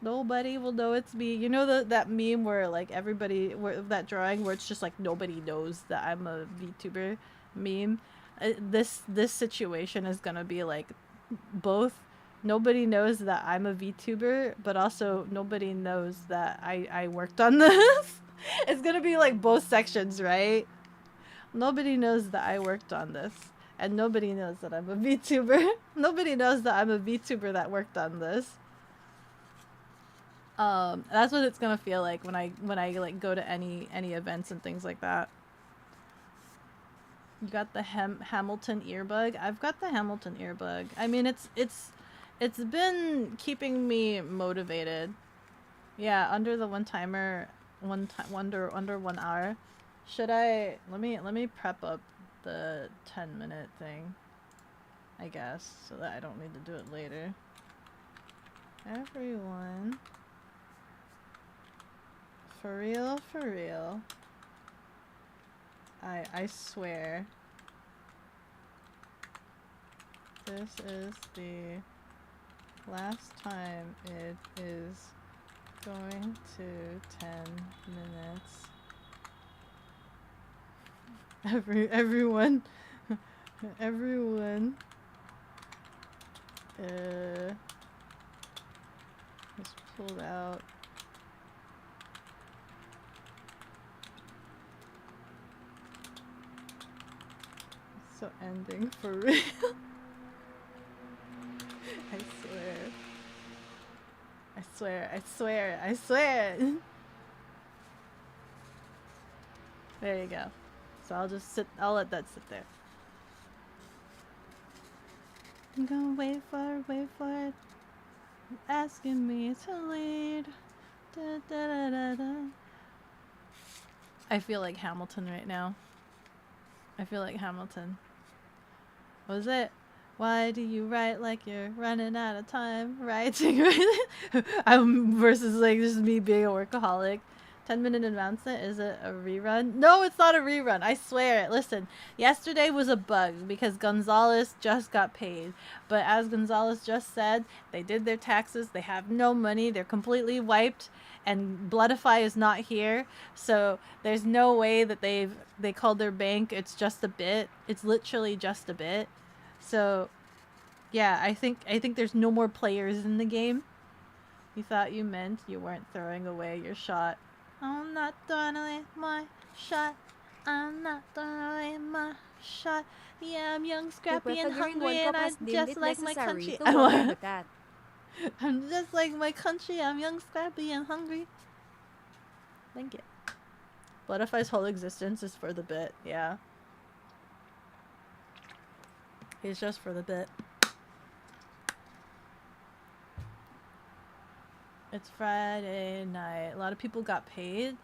Nobody will know it's me. You know that meme where, like, everybody, that drawing where it's just like nobody knows that I'm a VTuber meme? This situation is gonna be like both. Nobody knows that I'm a VTuber, but also nobody knows that I worked on this. It's gonna be like both sections, right? Nobody knows that I worked on this. and nobody knows that I'm a VTuber. Nobody knows that I'm a VTuber that worked on this. That's what it's gonna feel like when I like go to any events and things like that. You got the Hamilton earbug. I've got the Hamilton earbug. I mean, it's been keeping me motivated. Yeah, under the under 1 hour. Should I let me prep up the 10-minute thing, I guess, so that I don't need to do it later. Everyone. For real, for real. I swear. This is the last time it is going to 10 minutes. Everyone is pulled out. So ending for real. I swear. There you go. So I'll let that sit there. I'm gonna wait for it. Asking me to lead. Da, da, da, da, da. I feel like Hamilton right now. I feel like Hamilton. What was it? Why do you write like you're running out of time? Writing, versus like just me being a workaholic. 10-minute announcement, is it a rerun? No, it's not a rerun. I swear it. Listen, yesterday was a bug because Gonzalez just got paid. But as Gonzalez just said, they did their taxes. They have no money. They're completely wiped. And Bloodify is not here. So there's no way that they called their bank. It's just a bit. It's literally just a bit. So yeah, I think there's no more players in the game. You thought you meant you weren't throwing away your shot. I'm not throwing away my shot. I'm not throwing away my shot. Yeah, I'm young, scrappy, and hungry, and I just like my country. I'm just like my country. I'm young, scrappy, and hungry. Thank you. Bloodify's whole existence is for the bit. Yeah. He's just for the bit. It's Friday night. A lot of people got paid.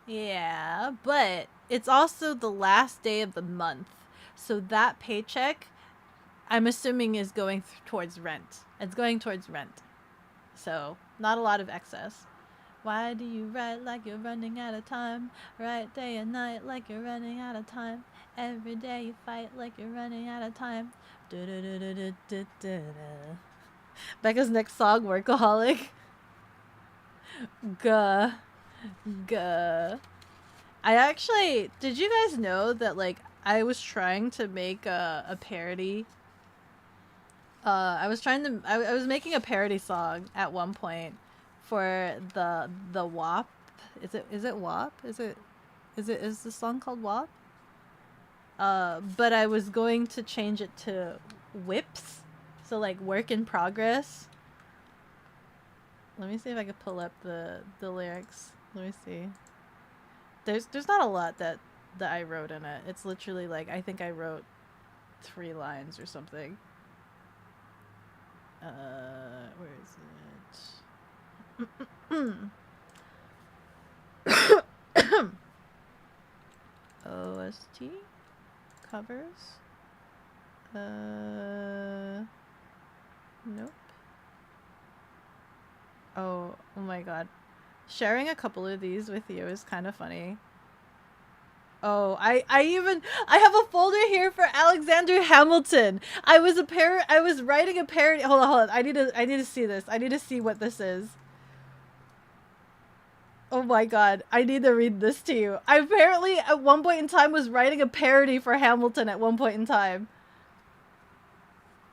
Yeah, but it's also the last day of the month. So that paycheck, I'm assuming, is going towards rent. It's going towards rent. So, not a lot of excess. Why do you write like you're running out of time? Write day and night like you're running out of time. Every day you fight like you're running out of time. Becca's next song, Workaholic. Gah. Did you guys know that, like, I was trying to make a parody? I was making a parody song at one point for the WAP. Is it WAP? Is the song called WAP? But I was going to change it to WIPs. So, like, work in progress. Let me see if I can pull up the lyrics. Let me see. There's not a lot that I wrote in it. It's literally, like, I think I wrote 3 lines or something. Where is it? OST? Covers? Nope. Oh my god. Sharing a couple of these with you is kind of funny. Oh, I have a folder here for Alexander Hamilton. I was writing a parody. Hold on. I need to see this. I need to see what this is. Oh my god. I need to read this to you. I apparently at one point in time was writing a parody for Hamilton at one point in time.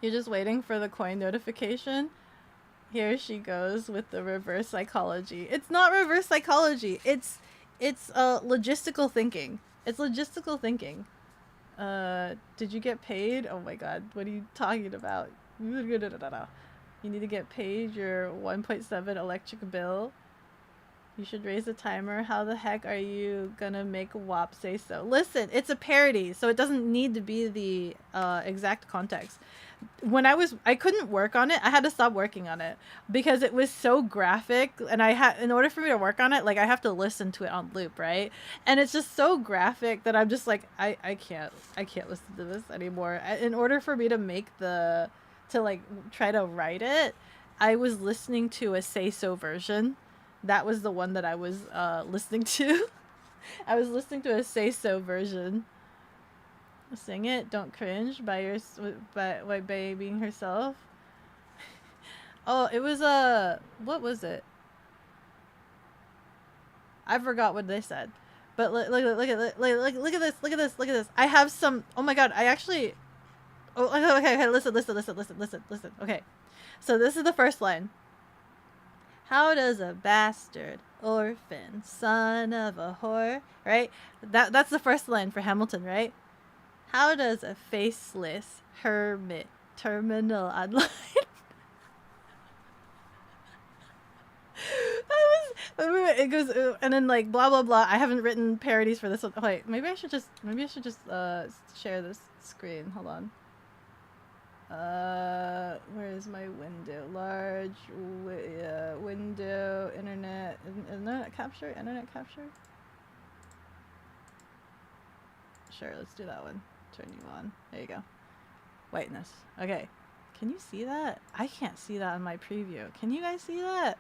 You're just waiting for the coin notification? Here she goes with the reverse psychology. It's not reverse psychology. It's logistical thinking. It's logistical thinking. Did you get paid? Oh my god, what are you talking about? You need to get paid your 1.7 electric bill. You should raise the timer. How the heck are you gonna make WAP say so? Listen, it's a parody, so it doesn't need to be the exact context. When I couldn't work on it. I had to stop working on it because it was so graphic, and in order for me to work on it, like I have to listen to it on loop, right? And it's just so graphic that I'm just like, I can't listen to this anymore. In order for me to make to like try to write it, I was listening to a say so version. That was the one that I was listening to. I was listening to a say so version. Sing it, don't cringe by being herself. Oh, it was what was it? I forgot what they said. But look at this. I have some. Oh my god, I actually. Oh, okay. Listen. Okay, so this is the first line. How does a bastard, orphan, son of a whore, right? That's the first line for Hamilton, right? How does a faceless hermit terminal online? It goes and then like blah blah blah. I haven't written parodies for this one. Oh, wait, maybe I should just share this screen. Hold on. Where is my window? Large window. Internet capture. Sure, let's do that one. Turn you on. There you go. Whiteness. Okay. Can you see that? I can't see that in my preview. Can you guys see that?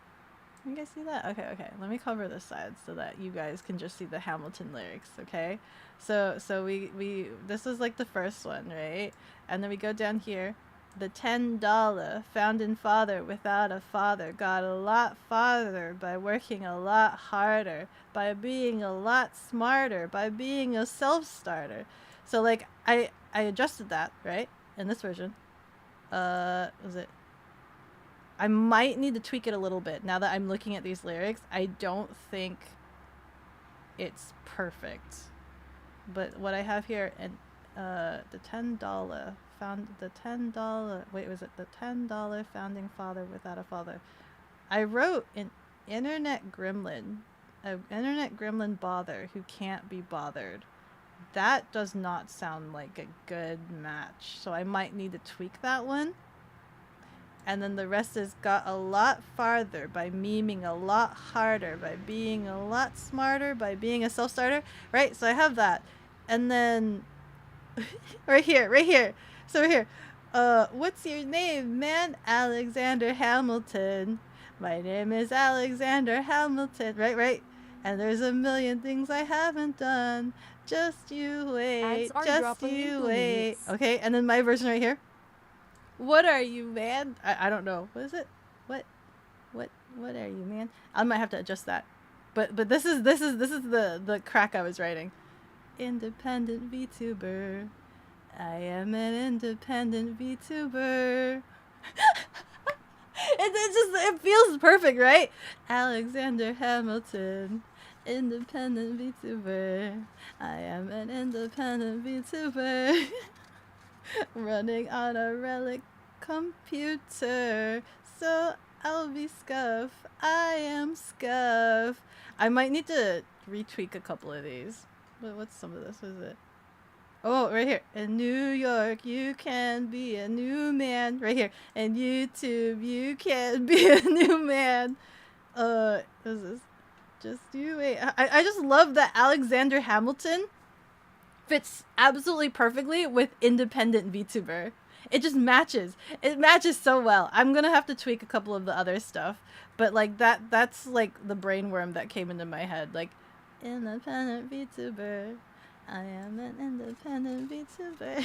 Can you guys see that? Okay. Let me cover this side so that you guys can just see the Hamilton lyrics, okay? So we this is like the first one, right? And then we go down here. The $10 founding father without a father got a lot farther by working a lot harder, by being a lot smarter, by being a self-starter. So like I adjusted that, right? In this version. Was it? I might need to tweak it a little bit now that I'm looking at these lyrics. I don't think it's perfect. But what I have here, and the $10 found the $10. Wait, was it the $10 founding father without a father? I wrote an internet gremlin bother who can't be bothered. That does not sound like a good match, so I might need to tweak that one. And then the rest is got a lot farther by memeing a lot harder, by being a lot smarter, by being a self-starter, right? So I have that. And then right here. So right here. What's your name, man? Alexander Hamilton. My name is Alexander Hamilton. Right. And there's a million things I haven't done. Just you wait. Just you wait. Okay, and then my version right here. What are you, man? I don't know. What is it? What are you, man? I might have to adjust that. But this is the crack I was writing. Independent VTuber. I am an independent VTuber. It feels perfect, right? Alexander Hamilton, independent VTuber. I am an independent VTuber. Running on a relic computer. So I'll be Scuff. I am Scuff. I might need to retweak a couple of these. But what's some of this? What is it? Oh, right here. In New York, you can be a new man. Right here. In YouTube, you can be a new man. What is this? Just you wait. I just love that Alexander Hamilton fits absolutely perfectly with independent VTuber. It just matches. It matches so well. I'm gonna have to tweak a couple of the other stuff. But like that's like the brainworm that came into my head. Like, independent VTuber. I am an independent VTuber.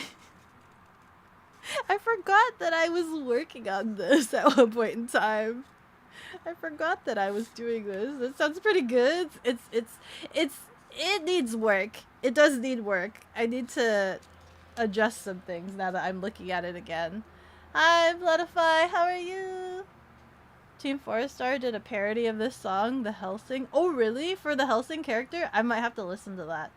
I forgot that I was working on this at one point in time. I forgot that I was doing this. It sounds pretty good. It needs work. It does need work. I need to adjust some things now that I'm looking at it again. Hi, Bloodify. How are you? Team 4-Star did a parody of this song, The Helsing. Oh, really? For the Helsing character? I might have to listen to that.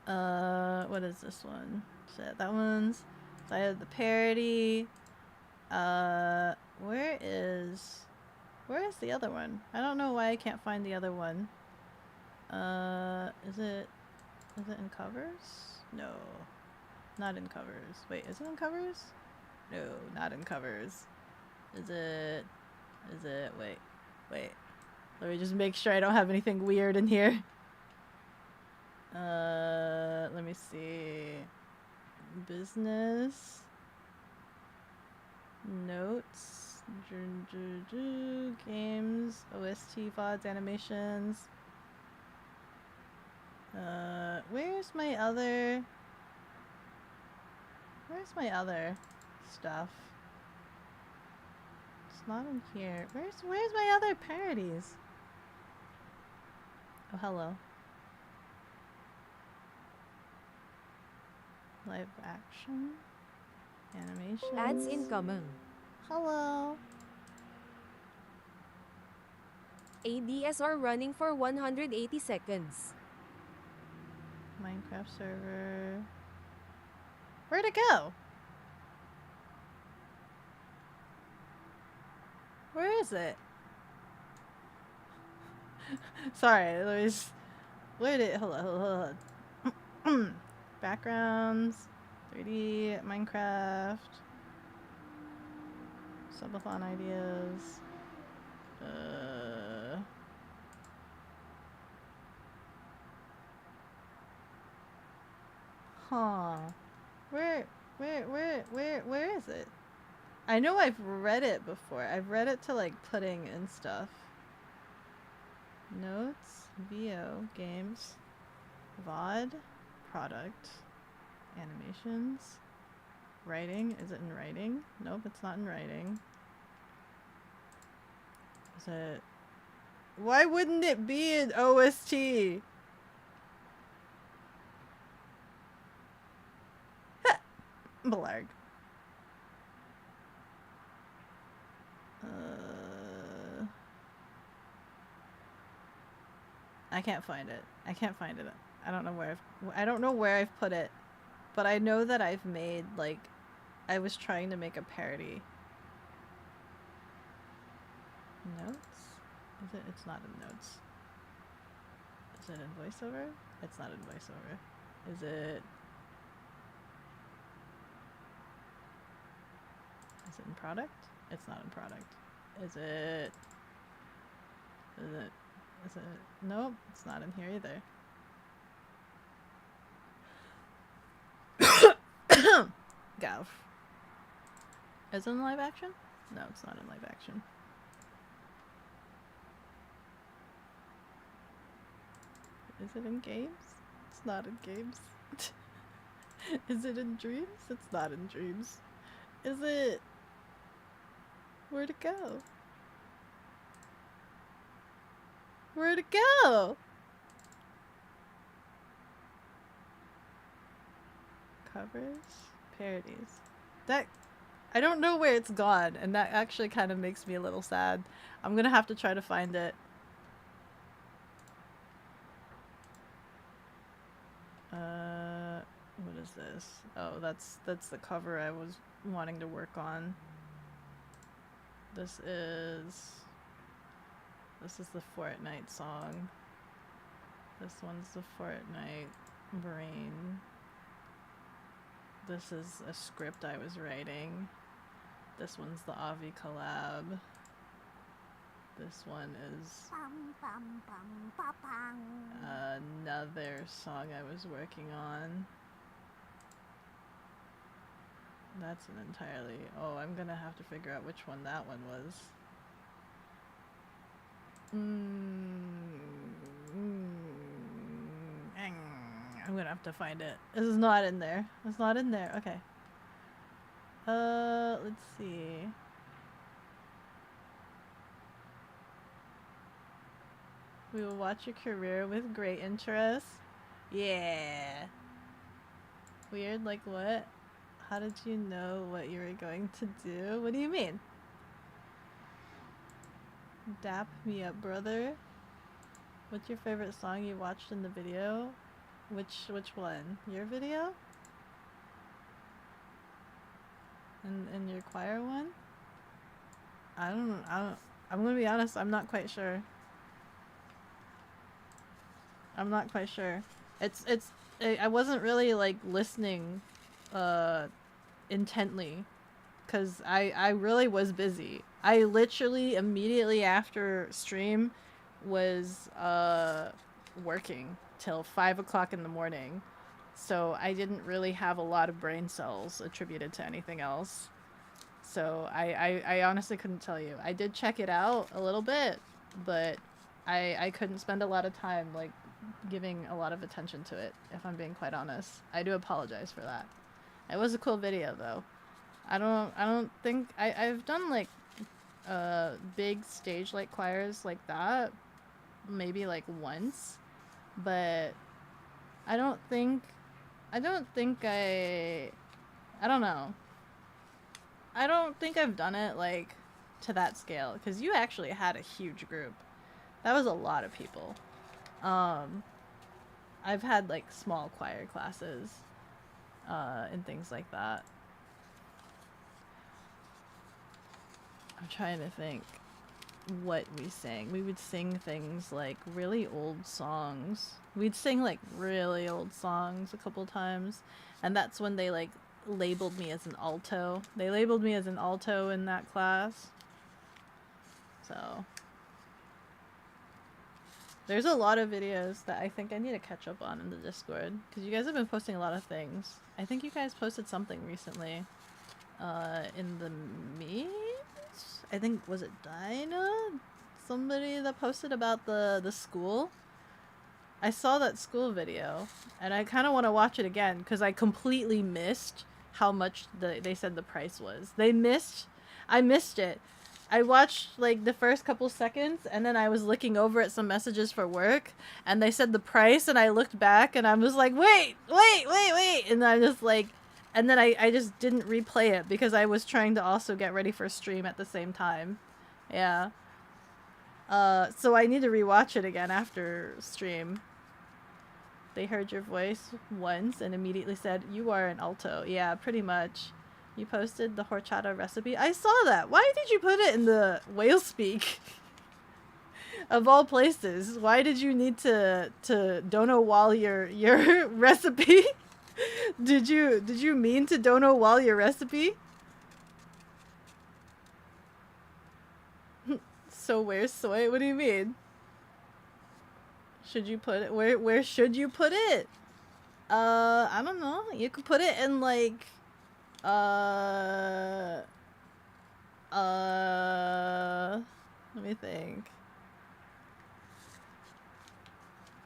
What is this one? Shit, that one's Side of the Parody. Where is the other one? I don't know why I can't find the other one. Is it in covers? No. Not in covers. Wait, is it in covers? No, not in covers. Is it wait. Let me just make sure I don't have anything weird in here. Let me see. Business. Notes. Games. OST, VODs, animations. Where's my other stuff? It's not in here. Where's my other parodies? Oh, hello. Live action. Animation. Ads incoming. Hello. ADSR running for 180 seconds. Minecraft server. Where'd it go? Where is it? Sorry, let me just... Where did it... Hold on. Backgrounds. 3D. Minecraft. Subathon ideas. Huh. Where is it? I know I've read it before. I've read it to like pudding and stuff. Notes, VO, games, VOD, product, animations, writing. Is it in writing? Nope, it's not in writing. Is it... Why wouldn't it be an OST? Blarg. I can't find it. I don't know where I've put it, but I know that I've made, like, I was trying to make a parody. Notes? Is it? It's not in notes. Is it in voiceover? It's not in voiceover. Is it in product? It's not in product. Is it... Nope, it's not in here either. Gav. Is it in live action? No, it's not in live action. Is it in games? It's not in games. Is it in dreams? It's not in dreams. Is it... Where'd it go? Where'd it go? Covers? Parodies. That... I don't know where it's gone, and that actually kind of makes me a little sad. I'm gonna have to try to find it. What is this? Oh, that's the cover I was wanting to work on. This is the Fortnite song. This one's the Fortnite brain. This is a script I was writing. This one's the Avi collab. This one is another song I was working on. That's an entirely... Oh, I'm gonna have to figure out which one that one was. I'm gonna have to find it. This is not in there. It's not in there. Okay. Let's see. We will watch your career with great interest. Yeah. Weird, like what? How did you know what you were going to do? What do you mean? Dap me up, brother. What's your favorite song you watched in the video? Which one? Your video? And your choir one? I don't. I'm gonna be honest. I'm not quite sure. I'm not quite sure. I wasn't really like listening, intently, cause I really was busy. I literally immediately after stream was working till 5 o'clock in the morning. So I didn't really have a lot of brain cells attributed to anything else. So I honestly couldn't tell you. I did check it out a little bit, but I couldn't spend a lot of time like giving a lot of attention to it, if I'm being quite honest. I do apologize for that. It was a cool video though. I don't think I've done like big stage like choirs like that maybe like once, but I don't think I don't know. I don't think I've done it like to that scale, because you actually had a huge group. That was a lot of people. I've had like small choir classes and things like that. I'm trying to think what we sang. We would sing things like really old songs. We'd sing like really old songs a couple times, and that's when they like labeled me as an alto. They labeled me as an alto in that class. So there's a lot of videos that I think I need to catch up on in the Discord, because you guys have been posting a lot of things. I think you guys posted something recently in the memes. I think, was it Dinah? Somebody that posted about the school. I saw that school video, and I kind of want to watch it again, because I completely missed how much they said the price was. I missed it. I watched like the first couple seconds, and then I was looking over at some messages for work, and they said the price, and I looked back, and I was like, wait, and I just like, and then I just didn't replay it because I was trying to also get ready for stream at the same time. Yeah. So I need to rewatch it again after stream. They heard your voice once and immediately said, "You are an alto." Yeah, pretty much. You posted the horchata recipe. I saw that. Why did you put it in the whale speak? Of all places, why did you need to don't know wall your recipe? Did you mean to don't know wall your recipe? So where's soy? What do you mean? Should you put it where should you put it? I don't know. You could put it in like let me think.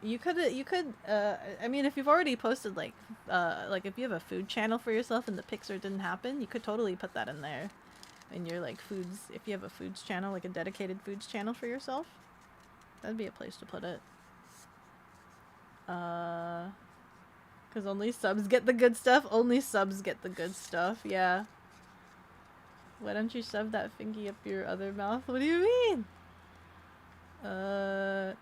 You could I mean, if you've already posted like if you have a food channel for yourself and the Pixar didn't happen, you could totally put that in there. In your like foods, if you have a foods channel, like a dedicated foods channel for yourself, that'd be a place to put it. Because only subs get the good stuff. Only subs get the good stuff. Yeah. Why don't you shove that fingy up your other mouth? What do you mean? Your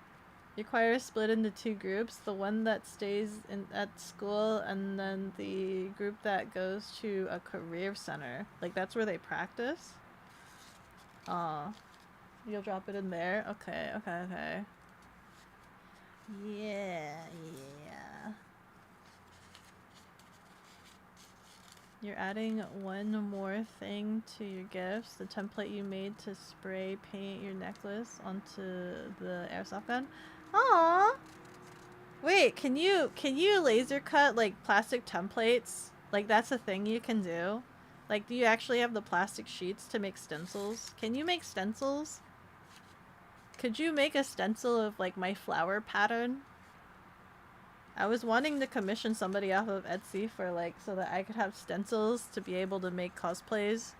choir is split into two groups. The one that stays at school, and then the group that goes to a career center. Like, that's where they practice? You'll drop it in there? Okay. Yeah. You're adding one more thing to your gifts. The template you made to spray paint your necklace onto the airsoft gun. Aww. Wait, can you laser cut like plastic templates? Like, that's a thing you can do? Like, do you actually have the plastic sheets to make stencils? Can you make stencils? Could you make a stencil of like my flower pattern? I was wanting to commission somebody off of Etsy for like, so that I could have stencils to be able to make cosplays,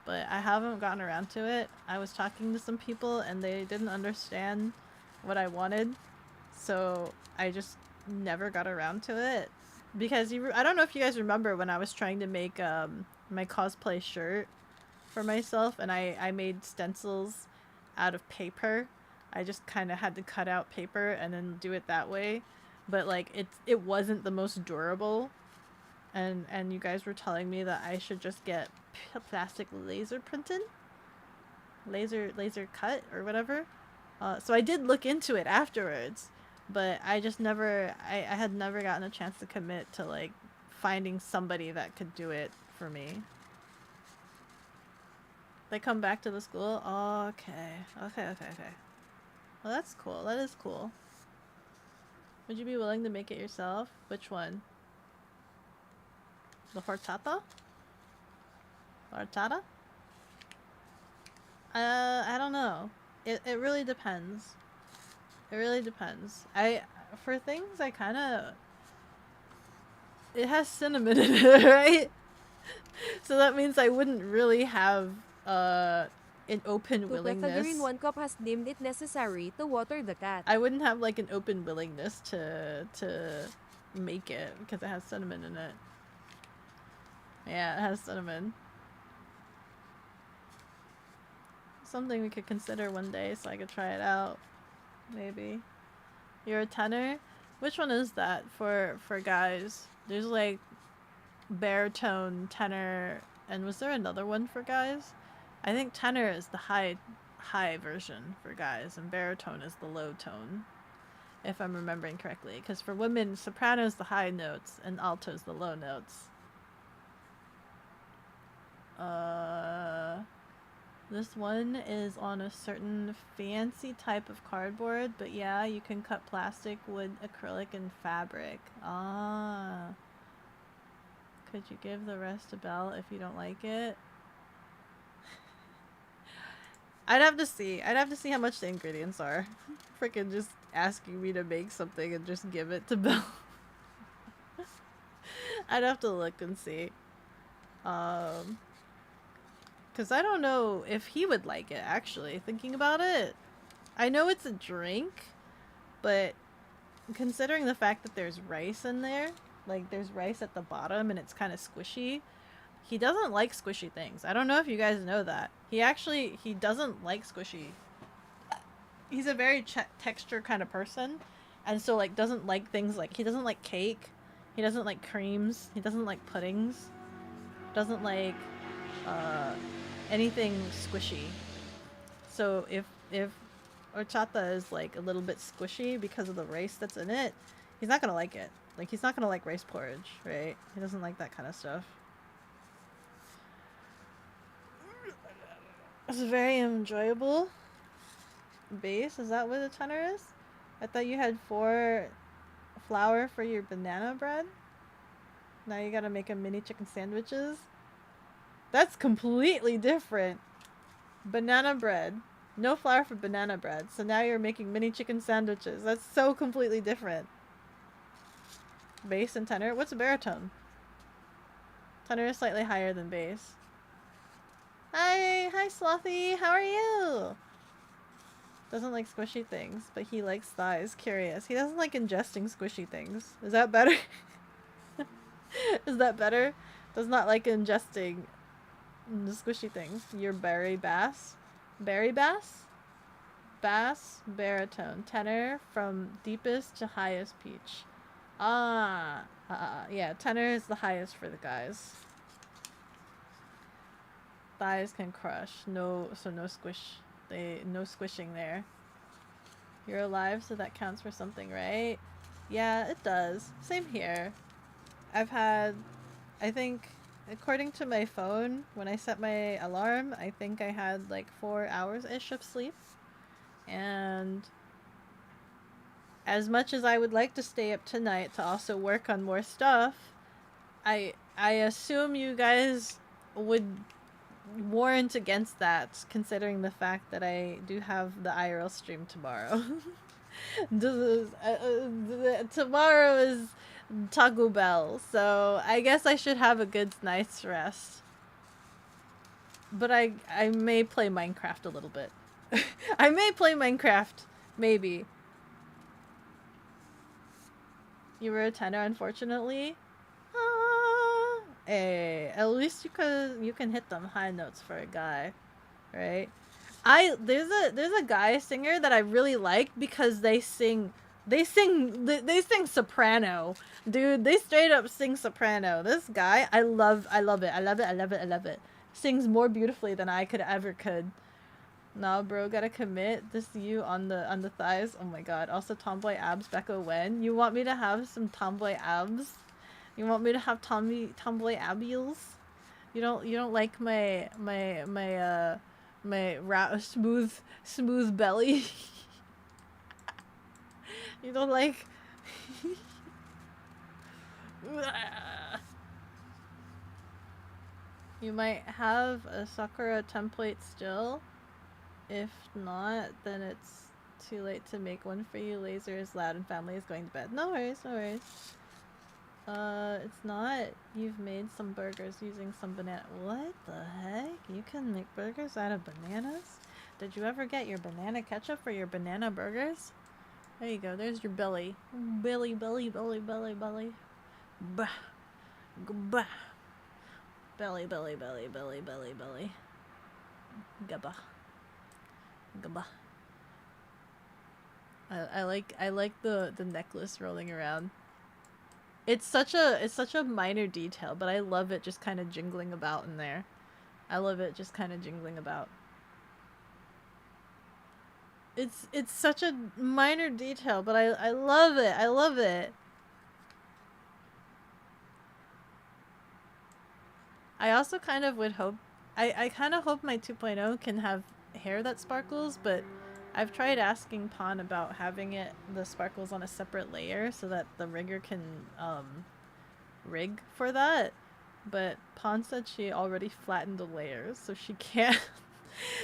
but I haven't gotten around to it. I was talking to some people and they didn't understand what I wanted, so I just never got around to it. Because I don't know if you guys remember when I was trying to make my cosplay shirt for myself, and I made stencils out of paper. I just kind of had to cut out paper and then do it that way. but like it wasn't the most durable, and you guys were telling me that I should just get plastic laser printed, laser cut or whatever. So I did look into it afterwards, but I just never I had never gotten a chance to commit to like finding somebody that could do it for me. They come back to the school? Oh, okay. Well, that's cool. That is cool. Would you be willing to make it yourself? Which one? The horchata? Horchata? I don't know. It really depends. It really depends. For things I kinda... It has cinnamon in it, right? So that means I wouldn't really have an open willingness. Bekogenning 1 cup has deemed it necessary to water the cat. I wouldn't have like an open willingness to make it because it has cinnamon in it. Yeah, it has cinnamon. Something we could consider one day so I could try it out. Maybe. You're a tenor? Which one is that for guys? There's like baritone, tenor, and was there another one for guys? I think tenor is the high version for guys, and baritone is the low tone, if I'm remembering correctly. Because for women, soprano is the high notes, and alto is the low notes. This one is on a certain fancy type of cardboard, but yeah, you can cut plastic, wood, acrylic, and fabric. Ah. Could you give the rest a bell if you don't like it? I'd have to see. I'd have to see how much the ingredients are. Freaking just asking me to make something and just give it to Belle. I'd have to look and see. Because I don't know if he would like it, actually, thinking about it. I know it's a drink, but considering the fact that there's rice in there, like there's rice at the bottom and it's kind of squishy, he doesn't like squishy things. I don't know if you guys know that. He doesn't like squishy. He's a very texture kind of person, and so like doesn't like things like, he doesn't like cake, he doesn't like creams, he doesn't like puddings, doesn't like anything squishy. So if horchata is like a little bit squishy because of the rice that's in it, he's not gonna like it. Like he's not gonna like rice porridge, right? He doesn't like that kind of stuff. It's very enjoyable. Base, is that what a tenor is? I thought you had 4 flour for your banana bread. Now you gotta make a mini chicken sandwiches. That's completely different. Banana bread. No flour for banana bread. So now you're making mini chicken sandwiches. That's so completely different. Bass and tenor. What's a baritone? Tenor is slightly higher than bass. Hi Slothy. How are you? Doesn't like squishy things, but he likes thighs. Curious. He doesn't like ingesting squishy things. Is that better? Is that better? Does not like ingesting the squishy things. Your berry bass. Berry bass? Bass, baritone. Tenor from deepest to highest pitch. Yeah, tenor is the highest for the guys. Thighs can crush. No squish. No squishing there. You're alive, so that counts for something, right? Yeah, it does. Same here. I've had, I think, according to my phone, when I set my alarm, I think I had like 4 hours-ish of sleep. And as much as I would like to stay up tonight to also work on more stuff, I assume you guys would warrant against that, considering the fact that I do have the IRL stream tomorrow. Tomorrow is Taco Bell, so I guess I should have a good night's rest. But I may play Minecraft a little bit. I may play Minecraft, maybe. You were a tenor, unfortunately. Hey, at least you can hit them high notes for a guy, right? There's a guy singer that I really like because they sing They sing soprano. Dude, they straight up sing soprano. This guy, I love it. Sings more beautifully than I could. Nah, bro, gotta commit. This you on the thighs. Oh my god. Also tomboy abs, Becca when? You want me to have some tomboy abs? You want me to have tomboy abules? You don't like my smooth belly? You don't like You might have a Sakura template still. If not, then it's too late to make one for you. Laser is loud and family is going to bed. No worries, no worries. It's not. You've made some burgers using some banana. What the heck? You can make burgers out of bananas? Did you ever get your banana ketchup for your banana burgers? There you go. There's your belly. Belly. Bah. Bah. Belly. Gabba. I like the necklace rolling around. It's such a minor detail, but I love it just kind of jingling about in there. I love it just kind of jingling about. It's such a minor detail, but I love it. I love it. I also kind of would hope I kind of hope my 2.0 can have hair that sparkles, but I've tried asking Pawn about having the sparkles on a separate layer so that the rigger can rig for that, but Pawn said she already flattened the layers, so she can't.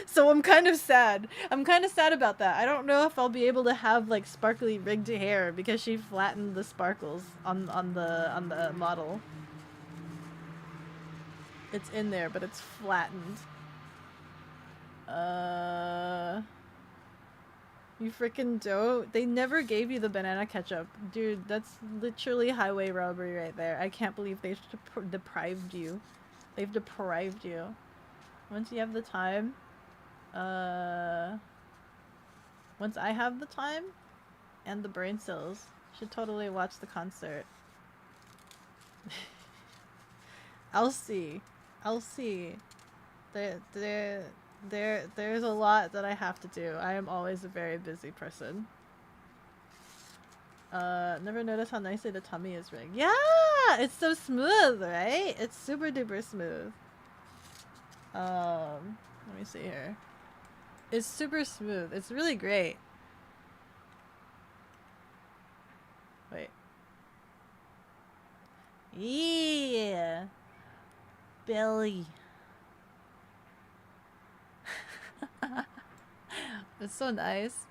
So I'm kind of sad. I'm kind of sad about that. I don't know if I'll be able to have like sparkly rigged hair because she flattened the sparkles on the model. It's in there, but it's flattened. You freaking don't. They never gave you the banana ketchup. Dude, that's literally highway robbery right there. I can't believe they've deprived you. They've deprived you. Once you have the time, once I have the time and the brain cells, should totally watch the concert. I'll see. There's a lot that I have to do. I am always a very busy person. Never noticed how nicely the tummy is rigged. Yeah! It's so smooth, right? It's super duper smooth. Let me see here. It's super smooth. It's really great. Wait. Yeah! Belly. It's so nice.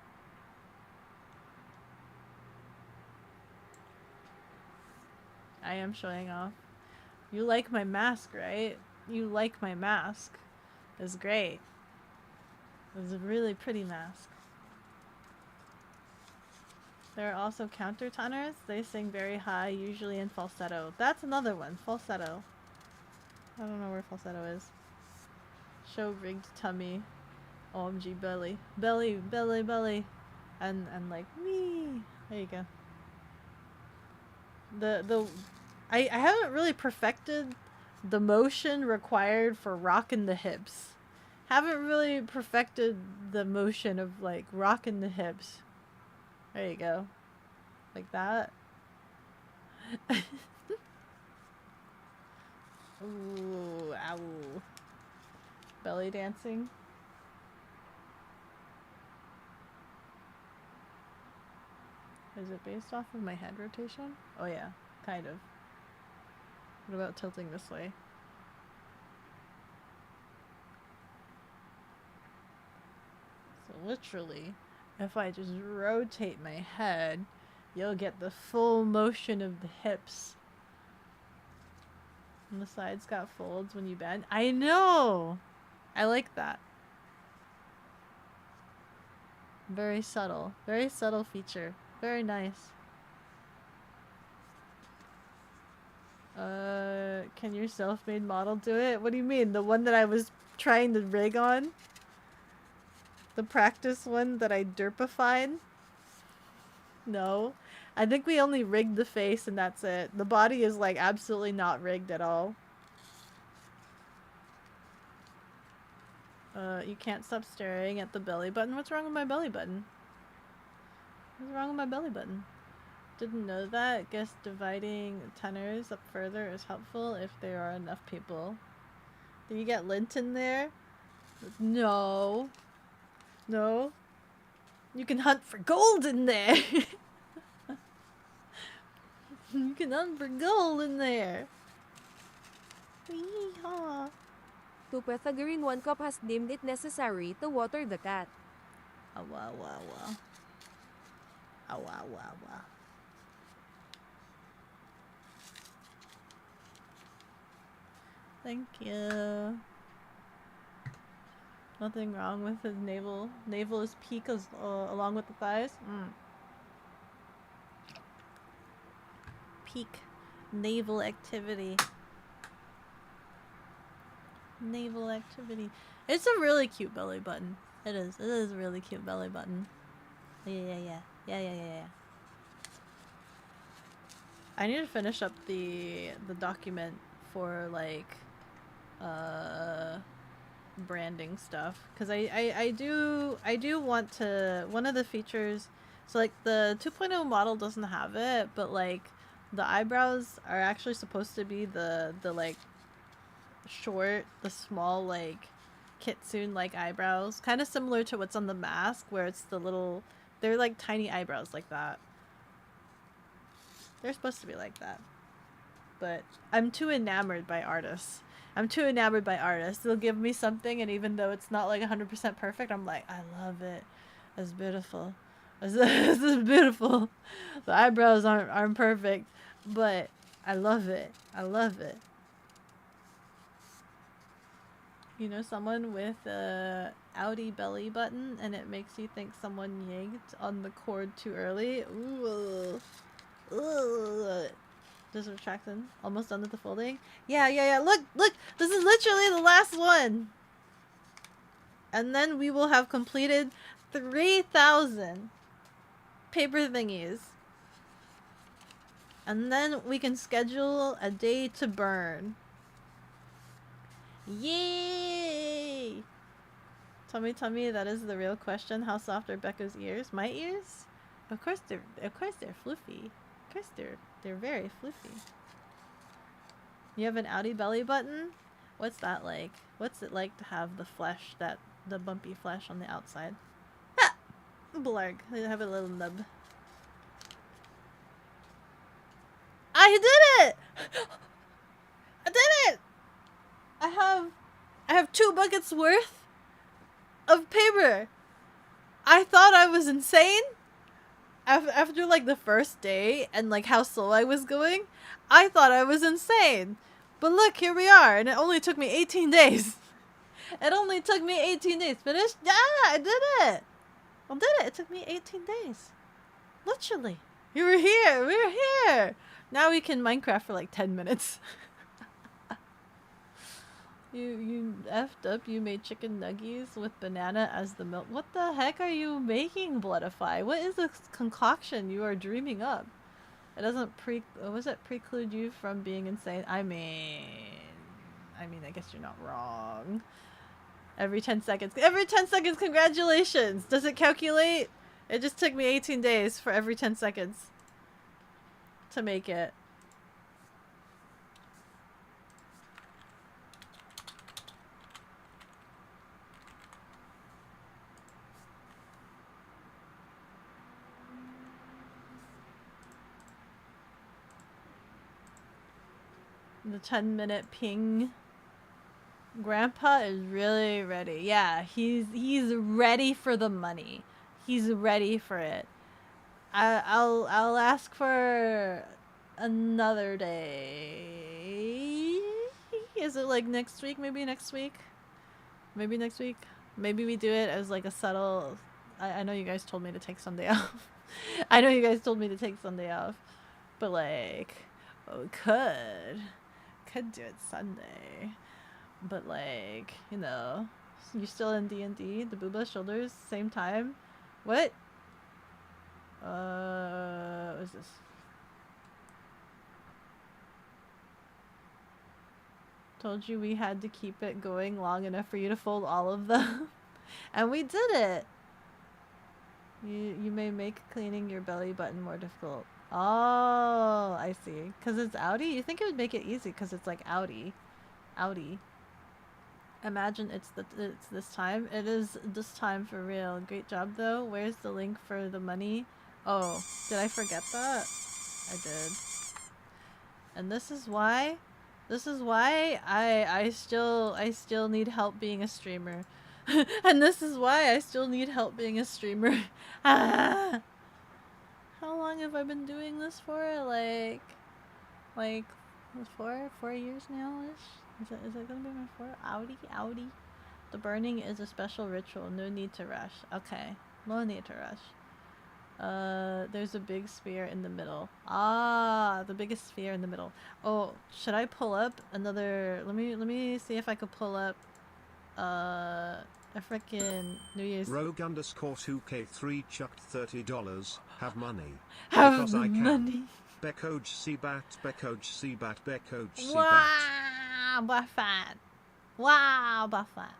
I am showing off. You like my mask, right? You like my mask. It's great. It's a really pretty mask. There are also countertoners. They sing very high, usually in falsetto. That's another one. Falsetto. I don't know where falsetto is. Show rigged tummy. OMG belly. Belly. And like me. There you go. I haven't really perfected the motion required for rocking the hips. Haven't really perfected the motion of like rocking the hips. There you go. Like that. Ooh, ow. Belly dancing. Is it based off of my head rotation? Oh yeah, kind of. What about tilting this way? So literally, if I just rotate my head, you'll get the full motion of the hips. And the sides got folds when you bend. I know! I like that. Very subtle. Very subtle feature. Very nice. Can your self-made model do it? What do you mean? The one that I was trying to rig on? The practice one that I derpified? No. I think we only rigged the face and that's it. The body is like absolutely not rigged at all. You can't stop staring at the belly button. What's wrong with my belly button? What's wrong with my belly button? Didn't know that. Guess dividing tenors up further is helpful if there are enough people. Did you get lint in there? No. No. You can hunt for gold in there. You can hunt for gold in there. Yeehaw. To Pythagorean 1 cup has deemed it necessary to water the cat. Awa, awa, awa. Awa, awa, awa. Thank you. Nothing wrong with his navel. Navel is peak along with the thighs. Peak naval activity. Naval activity. It's a really cute belly button. It is. It is a really cute belly button. Yeah. I need to finish up the document for like branding stuff because I do want to. One of the features, so like the 2.0 model doesn't have it, but like the eyebrows are actually supposed to be the like short, the small like kitsune like eyebrows, kind of similar to what's on the mask where it's the little, they're like tiny eyebrows like that. They're supposed to be like that, but I'm too enamored by artists. They'll give me something, and even though it's not like 100% perfect, I'm like, I love it. It's beautiful. This is beautiful. The eyebrows aren't perfect, but I love it. I love it. You know, someone with a outie belly button, and it makes you think someone yanked on the cord too early. Ooh. Ooh. There's a retraction. Almost done with the folding. Yeah. Look. This is literally the last one. And then we will have completed 3,000 paper thingies. And then we can schedule a day to burn. Yay! Tummy, that is the real question. How soft are Becca's ears? My ears? Of course they're floofy. Of course they're very floofy. You have an outie belly button? What's that like? What's it like to have the flesh, the bumpy flesh on the outside? Ha! Blarg. I have a little nub. I did it! I did it! I have 2 buckets worth of paper. I thought I was insane. After like the first day and like how slow I was going, I thought I was insane. But look, here we are, and it only took me 18 days. It only took me 18 days. Finished? Yeah, I did it. It took me 18 days. Literally. We were here. Now we can Minecraft for like 10 minutes. You effed up. You made chicken nuggies with banana as the milk. What the heck are you making, Bloodify? What is this concoction you are dreaming up? It doesn't preclude you from being insane? I mean, I guess you're not wrong. Every 10 seconds, congratulations! Does it calculate? It just took me 18 days for every 10 seconds to make it. The 10-minute ping. Grandpa is really ready. Yeah, he's ready for the money. He's ready for it. I'll ask for another day. Is it like next week? Maybe next week? Maybe next week? Maybe we do it as like a subtle... I know you guys told me to take Sunday off. But like... Oh, could do it Sunday. But like, you know, you're still in D&D, the booba shoulders, same time. What? What is this? Told you we had to keep it going long enough for you to fold all of them. And we did it! You may make cleaning your belly button more difficult. Oh, I see. Because it's outie? You think it would make it easy because it's like outie. Outie. Imagine it's this time. It is this time for real. Great job though. Where's the link for the money? Oh, did I forget that? I did. And this is why I still need help being a streamer. And this is why I still need help being a streamer. Ah! How long have I been doing this for? Like 4 years now ish? Is it gonna be my 4? Outie. The burning is a special ritual. No need to rush. Okay. No need to rush. There's a big sphere in the middle. Ah, the biggest sphere in the middle. Oh, should I pull up another? Let me see if I could pull up a frickin' New Year's. Rogue_2K3 chucked $30. Have money. Have because I can. money. Bekoj Seabat, Bekoj Seabat, Bekoj Seabat. Wow, Buffett. Wow, Buffett.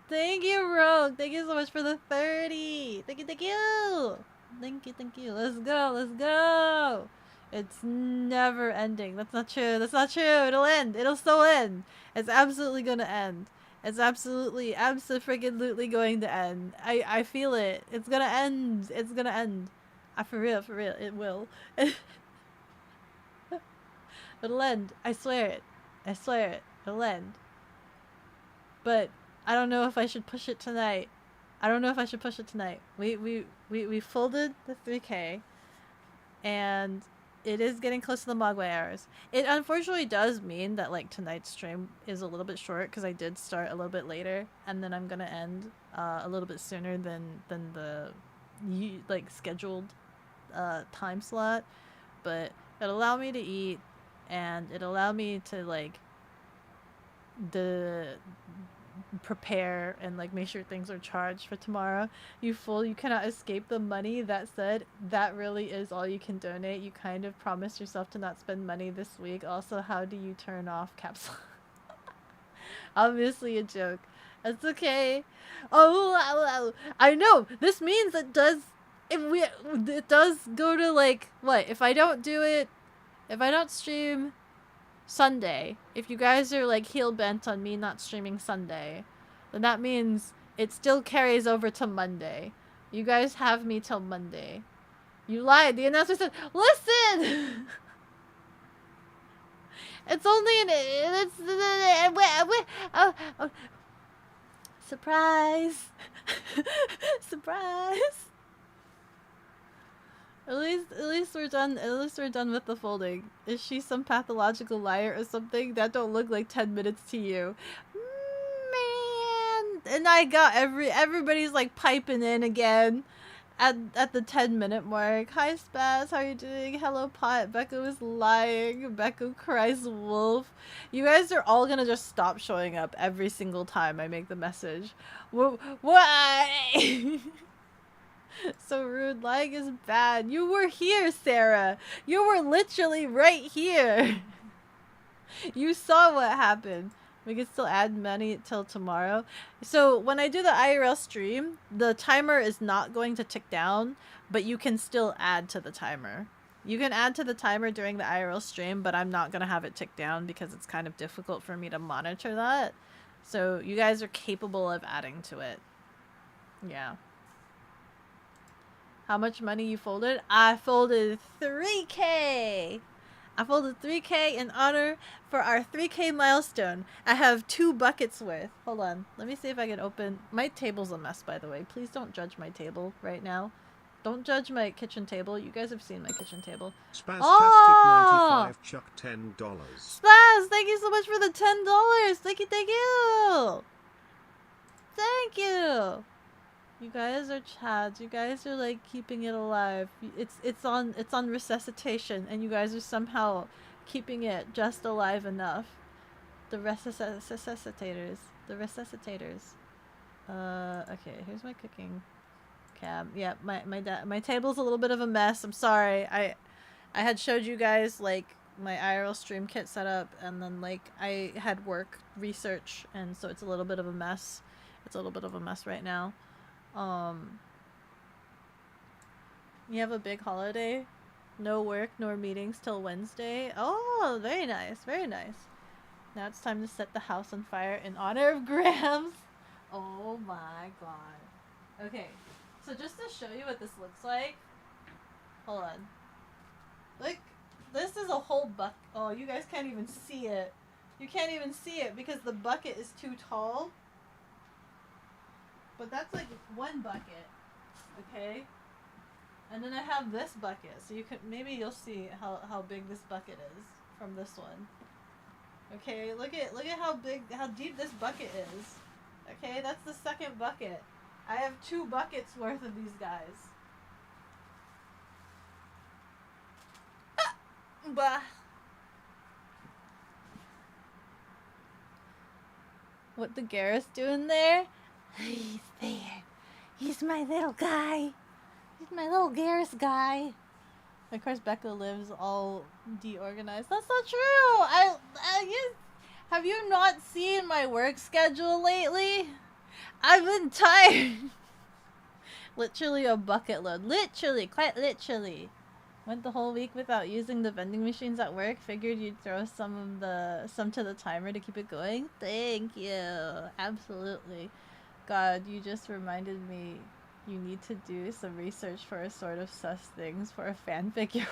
Thank you, Rogue. Thank you so much for the 30. Thank you. Thank you. Let's go. It's never ending. That's not true. It'll end. It'll still end. It's absolutely gonna end. It's absolutely going to end. I feel it. It's gonna end. For real. It will. It'll end. I swear it. It'll end. But I don't know if I should push it tonight. We folded the 3K, and it is getting close to the Mogwai hours. It unfortunately does mean that like tonight's stream is a little bit short because I did start a little bit later, and then I'm gonna end a little bit sooner than the like scheduled time slot. But it'll allow me to eat, and it'll allow me to like prepare and like make sure things are charged for tomorrow. You fool, you cannot escape the money. That said, that really is all you can donate. You kind of promised yourself to not spend money this week. Also, how do you turn off caps lock? Obviously a joke. It's okay. Oh, I know. This means it does go to like what? If I don't stream Sunday, if you guys are like heel bent on me not streaming Sunday, then that means it still carries over to Monday. You guys have me till Monday. You lied. The announcer said, listen! It's only surprise. Surprise. At least we're done. At least we're done with the folding. Is she some pathological liar or something? That don't look like 10 minutes to you, man. And I got everybody's like piping in again, at the 10-minute mark. Hi Spaz, how are you doing? Hello Pot. Becca was lying. Becca cries wolf. You guys are all gonna just stop showing up every single time I make the message. Why? So rude. Lying is bad. You were here, Sarah. You were literally right here. You saw what happened. We can still add money till tomorrow. So when I do the IRL stream, the timer is not going to tick down, but you can still add to the timer. You can add to the timer during the IRL stream, but I'm not going to have it tick down because it's kind of difficult for me to monitor that. So you guys are capable of adding to it. Yeah. How much money you folded? I folded 3K. I folded 3K in honor for our 3K milestone. I have 2 buckets worth. Hold on. Let me see if I can open. My table's a mess, by the way. Please don't judge my table right now. Don't judge my kitchen table. You guys have seen my kitchen table. Spaztastic95 chuck $10. Spaz, thank you so much for the $10. Thank you. Thank you. You guys are chads. You guys are like keeping it alive. It's on resuscitation, and you guys are somehow keeping it just alive enough. The resuscitators. Okay, here's my cooking. cam. Yeah, my table's a little bit of a mess. I'm sorry. I had showed you guys like my IRL stream kit setup, and then like I had work research, and so it's a little bit of a mess. It's a little bit of a mess right now. You have a big holiday? No work nor meetings till Wednesday? Oh, very nice, very nice. Now it's time to set the house on fire in honor of Grams. Oh my god. Okay, so just to show you what this looks like, hold on. Look, this is a whole bucket. Oh, you guys can't even see it. You can't even see it because the bucket is too tall. But that's like one bucket, okay? And then I have this bucket, so you can maybe you'll see how big this bucket is from this one. Okay, look at how deep this bucket is. Okay, that's the second bucket. I have 2 buckets worth of these guys. Ah! Bah. What the Garrus doing there? He's there. He's my little guy. He's my little Garrus guy. Of course, Becca lives all deorganized. That's not true. Have you not seen my work schedule lately? I've been tired. Literally a bucket load. Literally, quite literally. Went the whole week without using the vending machines at work. Figured you'd throw some to the timer to keep it going. Thank you. Absolutely. God, you just reminded me you need to do some research for a sort of sus things for a fanfic you're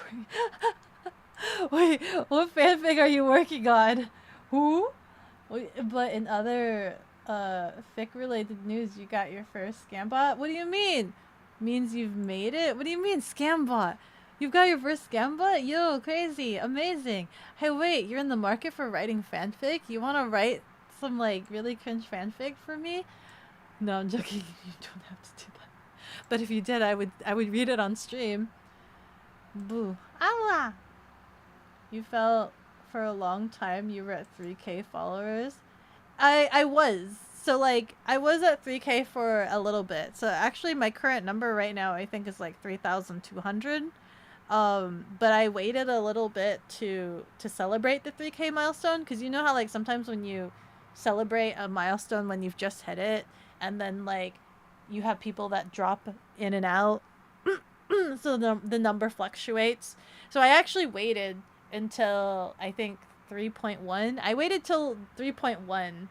Wait, what fanfic are you working on? Who? But in other fic related news, you got your first scam bot? What do you mean? Means you've made it? What do you mean scam bot? You've got your first scam bot? Yo, crazy, amazing. Hey, wait, you're in the market for writing fanfic? You want to write some like really cringe fanfic for me? No, I'm joking. You don't have to do that. But if you did, I would read it on stream. Boo. Awa! You felt for a long time you were at 3K followers. I was. So like I was at 3K for a little bit. So actually my current number right now I think is like 3,200. But I waited a little bit to celebrate the 3K milestone, because you know how like sometimes when you celebrate a milestone when you've just hit it, and then like you have people that drop in and out, so the number fluctuates. So I actually waited until I think 3.1. I waited till 3.1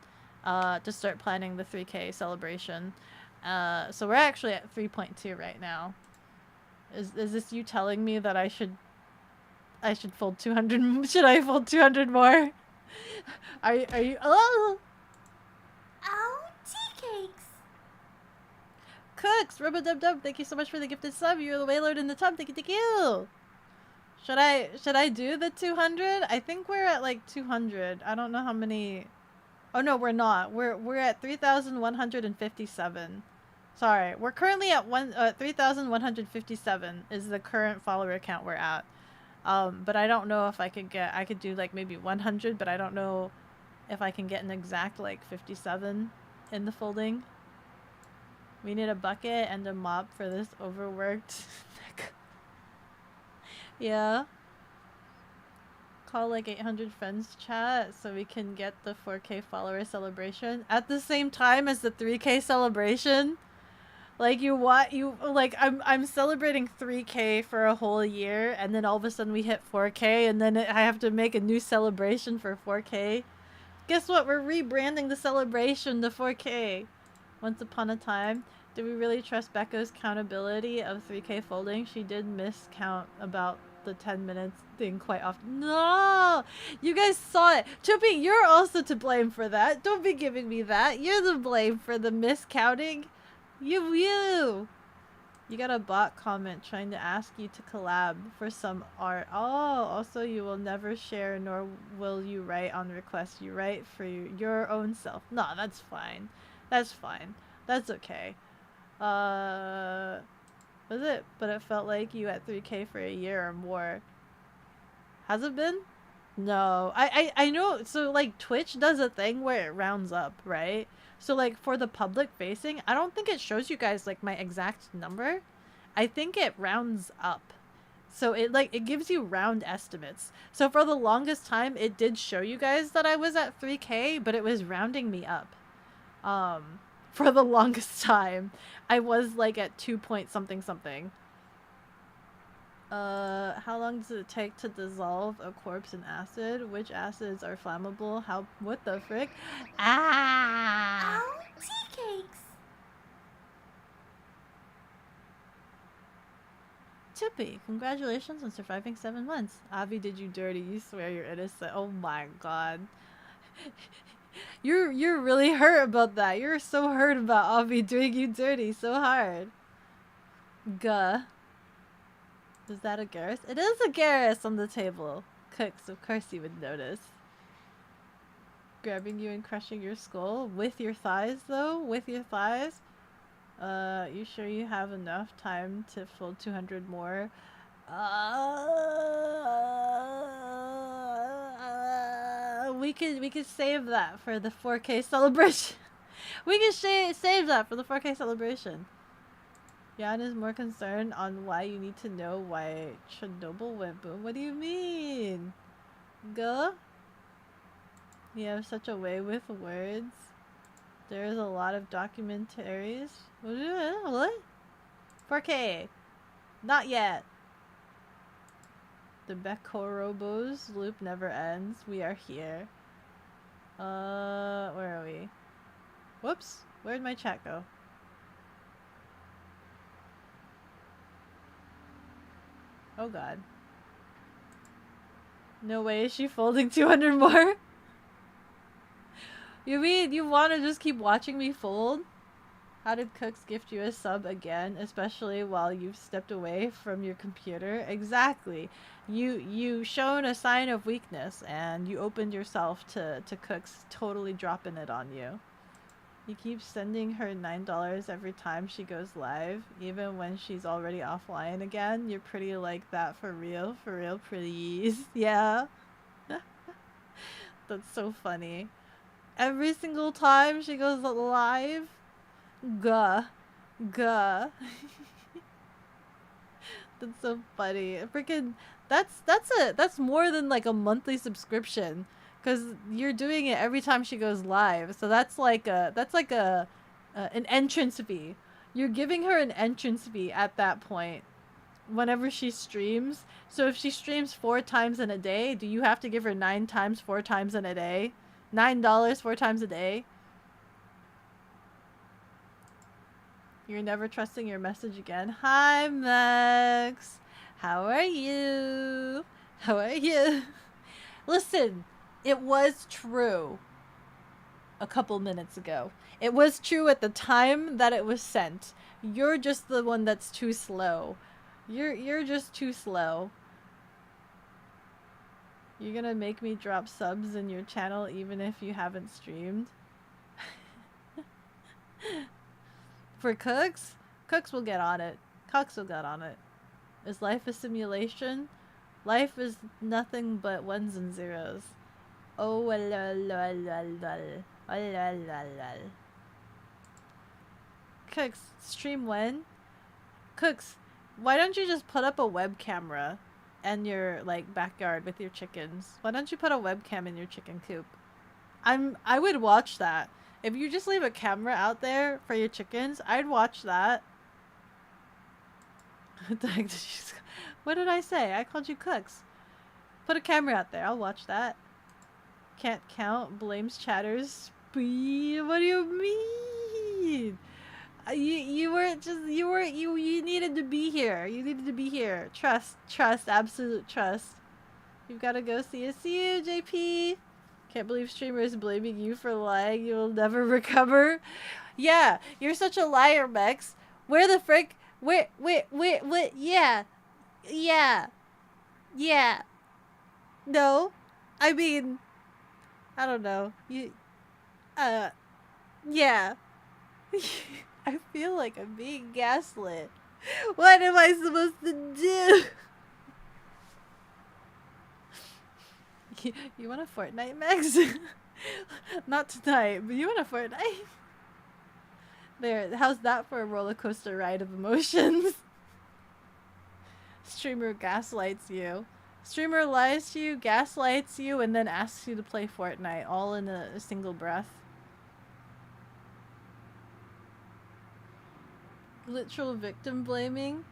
to start planning the 3K celebration. So we're actually at 3.2 right now. Is this you telling me that I should fold 200? Should I fold 200 more? Are you? Oh, tea cakes. Cooks, Rubadub, thank you so much for the gifted sub. You're the waylord in the tub. Thank you. Should I do the 200? I think we're at like 200. I don't know how many. Oh no, we're not. We're at 3,157. Sorry, we're currently at 3,157 is the current follower count we're at. But I don't know if I could do like maybe 100, but I don't know if I can get an exact like 57 in the folding. We need a bucket and a mop for this overworked. Yeah. Call like 800 friends chat so we can get the 4K follower celebration at the same time as the 3K celebration. Like I'm celebrating 3K for a whole year, and then all of a sudden we hit 4K, and then I have to make a new celebration for 4K. Guess what? We're rebranding the celebration to 4K. Once upon a time, do we really trust Becca's countability of 3K folding? She did miscount about the 10 minutes thing quite often. No! You guys saw it. Choppy, you're also to blame for that. Don't be giving me that. You're the blame for the miscounting. You got a bot comment trying to ask you to collab for some art. Oh, also you will never share nor will you write on request. You write for your own self. No, that's fine. That's fine. That's okay. Was it? But it felt like you at 3K for a year or more. Has it been? No, I know. So like Twitch does a thing where it rounds up, right? So like for the public facing, I don't think it shows you guys like my exact number. I think it rounds up. So it gives you round estimates. So for the longest time it did show you guys that I was at 3K, but it was rounding me up. For the longest time I was like at 2 point something something. How long does it take to dissolve a corpse in acid? Which acids are flammable? How? What the frick? Ah! Oh, tea cakes. Tippy, congratulations on surviving 7 months. Avi did you dirty. You swear you're innocent. Oh my god. You're really hurt about that. You're so hurt about Avi doing you dirty so hard. Guh. Is that a Garrus? It is a Garrus on the table. Cooks, of course you would notice. Grabbing you and crushing your skull. With your thighs, though? With your thighs? You sure you have enough time to fold 200 more? We could save that for the 4K celebration. We can save that for the 4K celebration. Jan is more concerned on why you need to know why Chernobyl went boom. What do you mean? Go? You have such a way with words. There's a lot of documentaries. What? 4K. Not yet. The Bekorobos loop never ends. We are here. Where are we? Whoops. Where'd my chat go? Oh god. No way is she folding 200 more? You mean you want to just keep watching me fold? How did Cooks gift you a sub again, especially while you've stepped away from your computer? Exactly. You shown a sign of weakness and you opened yourself to Cooks totally dropping it on you. You keep sending her $9 every time she goes live, even when she's already offline again. You're pretty like that for real, please. Yeah. That's so funny. Every single time she goes live? Gah. Gah. That's so funny. Freaking, that's more than like a monthly subscription. Because you're doing it every time she goes live, so that's like an entrance fee. You're giving her an entrance fee at that point, whenever she streams. So if she streams 4 times in a day, do you have to give her 9 times 4 times in a day? $9 4 times a day. You're never trusting your message again. Hi Max, how are you? How are you? Listen. It was true a couple minutes ago. It was true at the time that it was sent. You're just the one that's too slow. You're just too slow. You're gonna make me drop subs in your channel even if you haven't streamed? For Cooks? Cooks will get on it. Cooks will get on it. Is life a simulation? Life is nothing but ones and zeros. Oh, lol, lol, lol, lol. Oh, lol, lol, lol. Cooks, stream when? Cooks, why don't you just put up a web camera in your, like, backyard with your chickens? Why don't you put a webcam in your chicken coop? I would watch that. If you just leave a camera out there for your chickens, I'd watch that. What did I say? I called you Cooks. Put a camera out there. I'll watch that. Can't count. Blames chatters. Speed. What do you mean? You needed to be here. You needed to be here. Trust, absolute trust. You've got to go see you, JP. Can't believe streamers blaming you for lying. You'll never recover. Yeah, you're such a liar, Mex. Where the frick? Wait. Yeah. No, I mean, I don't know. Yeah. I feel like I'm being gaslit. What am I supposed to do? You want a Fortnite, Megs? Not tonight, but you want a Fortnite? There, how's that for a roller coaster ride of emotions? Streamer gaslights you. Streamer lies to you, gaslights you, and then asks you to play Fortnite, all in a single breath. Literal victim blaming.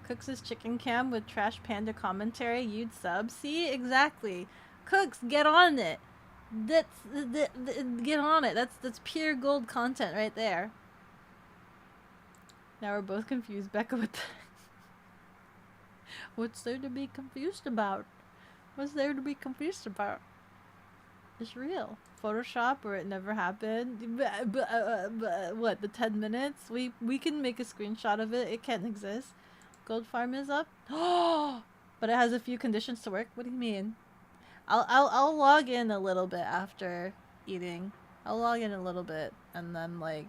Cooks his chicken cam with trash panda commentary. You'd sub. See? Exactly. Cooks, get on it. Get on it. That's pure gold content right there. Now we're both confused. Becca, what the... What's there to be confused about? What's there to be confused about? It's real. Photoshop or it never happened. What, the 10 minutes? We can make a screenshot of it. It can't exist. Gold farm is up. Oh, but it has a few conditions to work. What do you mean? I'll log in a little bit after eating. I'll log in a little bit and then like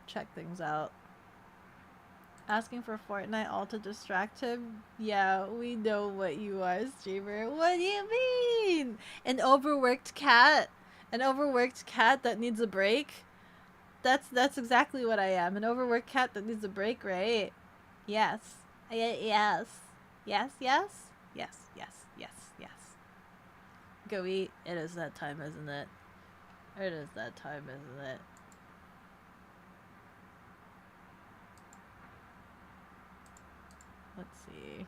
check things out. Asking for Fortnite all to distract him? Yeah, we know what you are, streamer. What do you mean? An overworked cat? An overworked cat that needs a break? That's exactly what I am. An overworked cat that needs a break, right? Yes. Yes. Yes, yes? Yes, yes, yes, yes. Go eat. It is that time, isn't it? It is that time, isn't it? Let's see.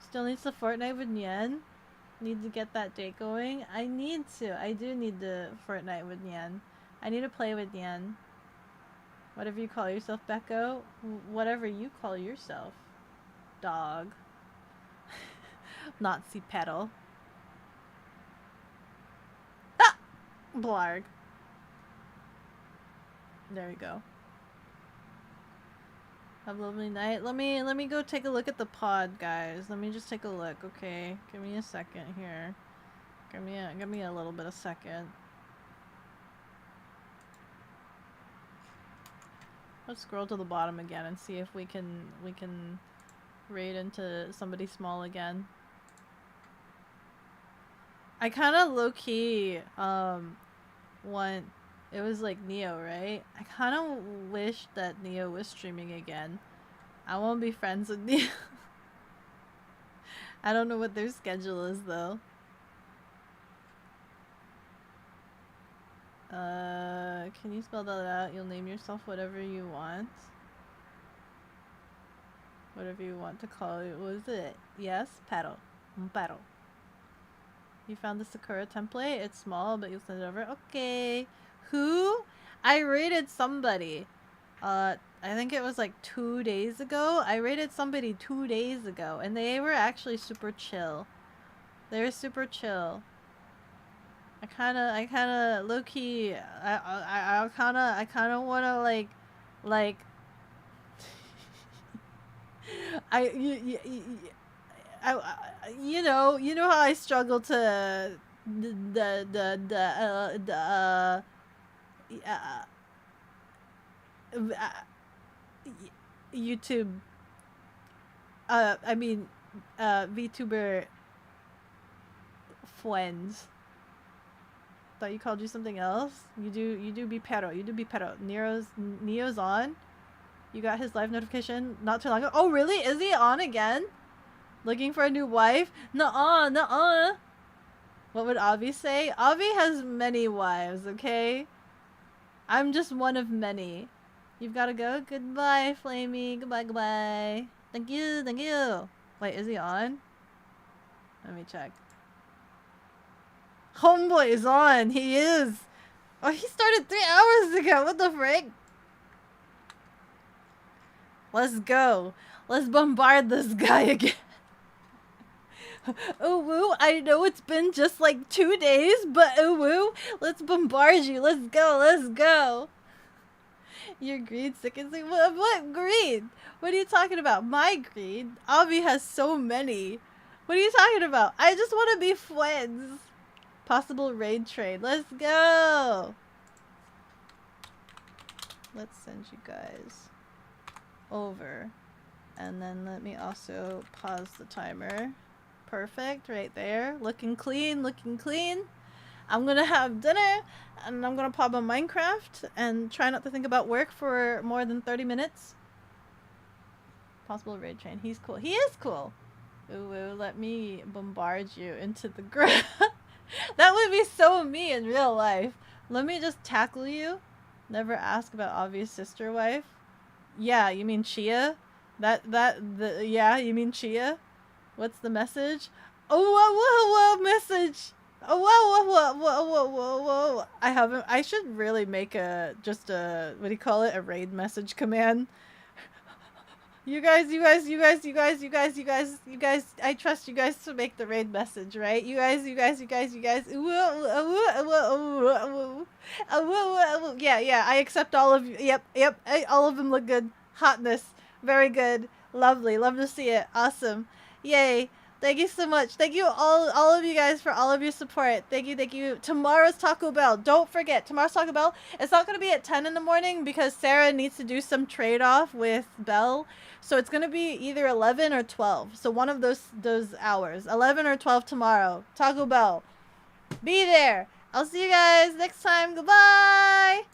Still needs the Fortnite with Nyan. Need to get that date going. I need to. I do need the Fortnite with Nyan. I need to play with Nyan. Whatever you call yourself, Becco. Whatever you call yourself. Dog. Nazi pedal. Ah! Blarg. There we go. Have a lovely night. Let me go take a look at the pod, guys. Let me just take a look, okay? Give me a second here. Give me a little bit of second. Let's scroll to the bottom again and see if we can raid into somebody small again. I kind of low-key want... It was like Neo, right? I kind of wish that Neo was streaming again. I won't be friends with Neo. I don't know what their schedule is though. Can you spell that out? You'll name yourself whatever you want. Whatever you want to call it. What is it? Yes? Paddle. Paddle. You found the Sakura template? It's small, but you'll send it over. Okay. Who? I rated somebody. I think it was like 2 days ago. I rated somebody 2 days ago, and they were actually super chill. They were super chill. I kind of low key. I kind of wanna like, you know how I struggle to YouTube. I mean, Vtuber friends. Thought you called you something else. You do be pero. You do be pero. Neo's on. You got his live notification not too long ago. Oh really? Is he on again? Looking for a new wife? Nuh-uh, nuh-uh. What would Avi say? Avi has many wives, okay? I'm just one of many. You've gotta go? Goodbye, Flamey. Goodbye, goodbye. Thank you, thank you. Wait, is he on? Let me check. Homeboy is on. He is. Oh, he started 3 hours ago. What the frick? Let's go. Let's bombard this guy again. Oh woo, I know it's been just like 2 days, but oh woo, let's bombard you. Let's go, let's go. Your greed sickens me. What greed? What are you talking about? My greed? Avi has so many. What are you talking about? I just want to be friends. Possible raid trade. Let's go. Let's send you guys over And then let me also pause the timer. Perfect, right there. Looking clean, looking clean. I'm gonna have dinner and I'm gonna pop on Minecraft and try not to think about work for more than 30 minutes. Possible raid train. He's cool. He is cool. Ooh, let me bombard you into the ground. That would be so me in real life. Let me just tackle you. Never ask about obvious sister wife. Yeah, you mean Chia? Yeah, you mean Chia? What's the message? Oh, whoa, message. Oh, whoa. I should really make just a, what do you call it? A raid message command. You guys, I trust you guys to make the raid message, right? You guys. Yeah, I accept all of you. Yep, all of them look good. Hotness. Very good. Lovely. Love to see it. Awesome. Yay. Thank you so much. Thank you all of you guys for all of your support. Thank you. Tomorrow's Taco Bell. Don't forget, tomorrow's Taco Bell. It's not going to be at 10 in the morning because Sarah needs to do some trade-off with Belle. So it's going to be either 11 or 12. So one of those hours. 11 or 12 tomorrow. Taco Bell. Be there. I'll see you guys next time. Goodbye.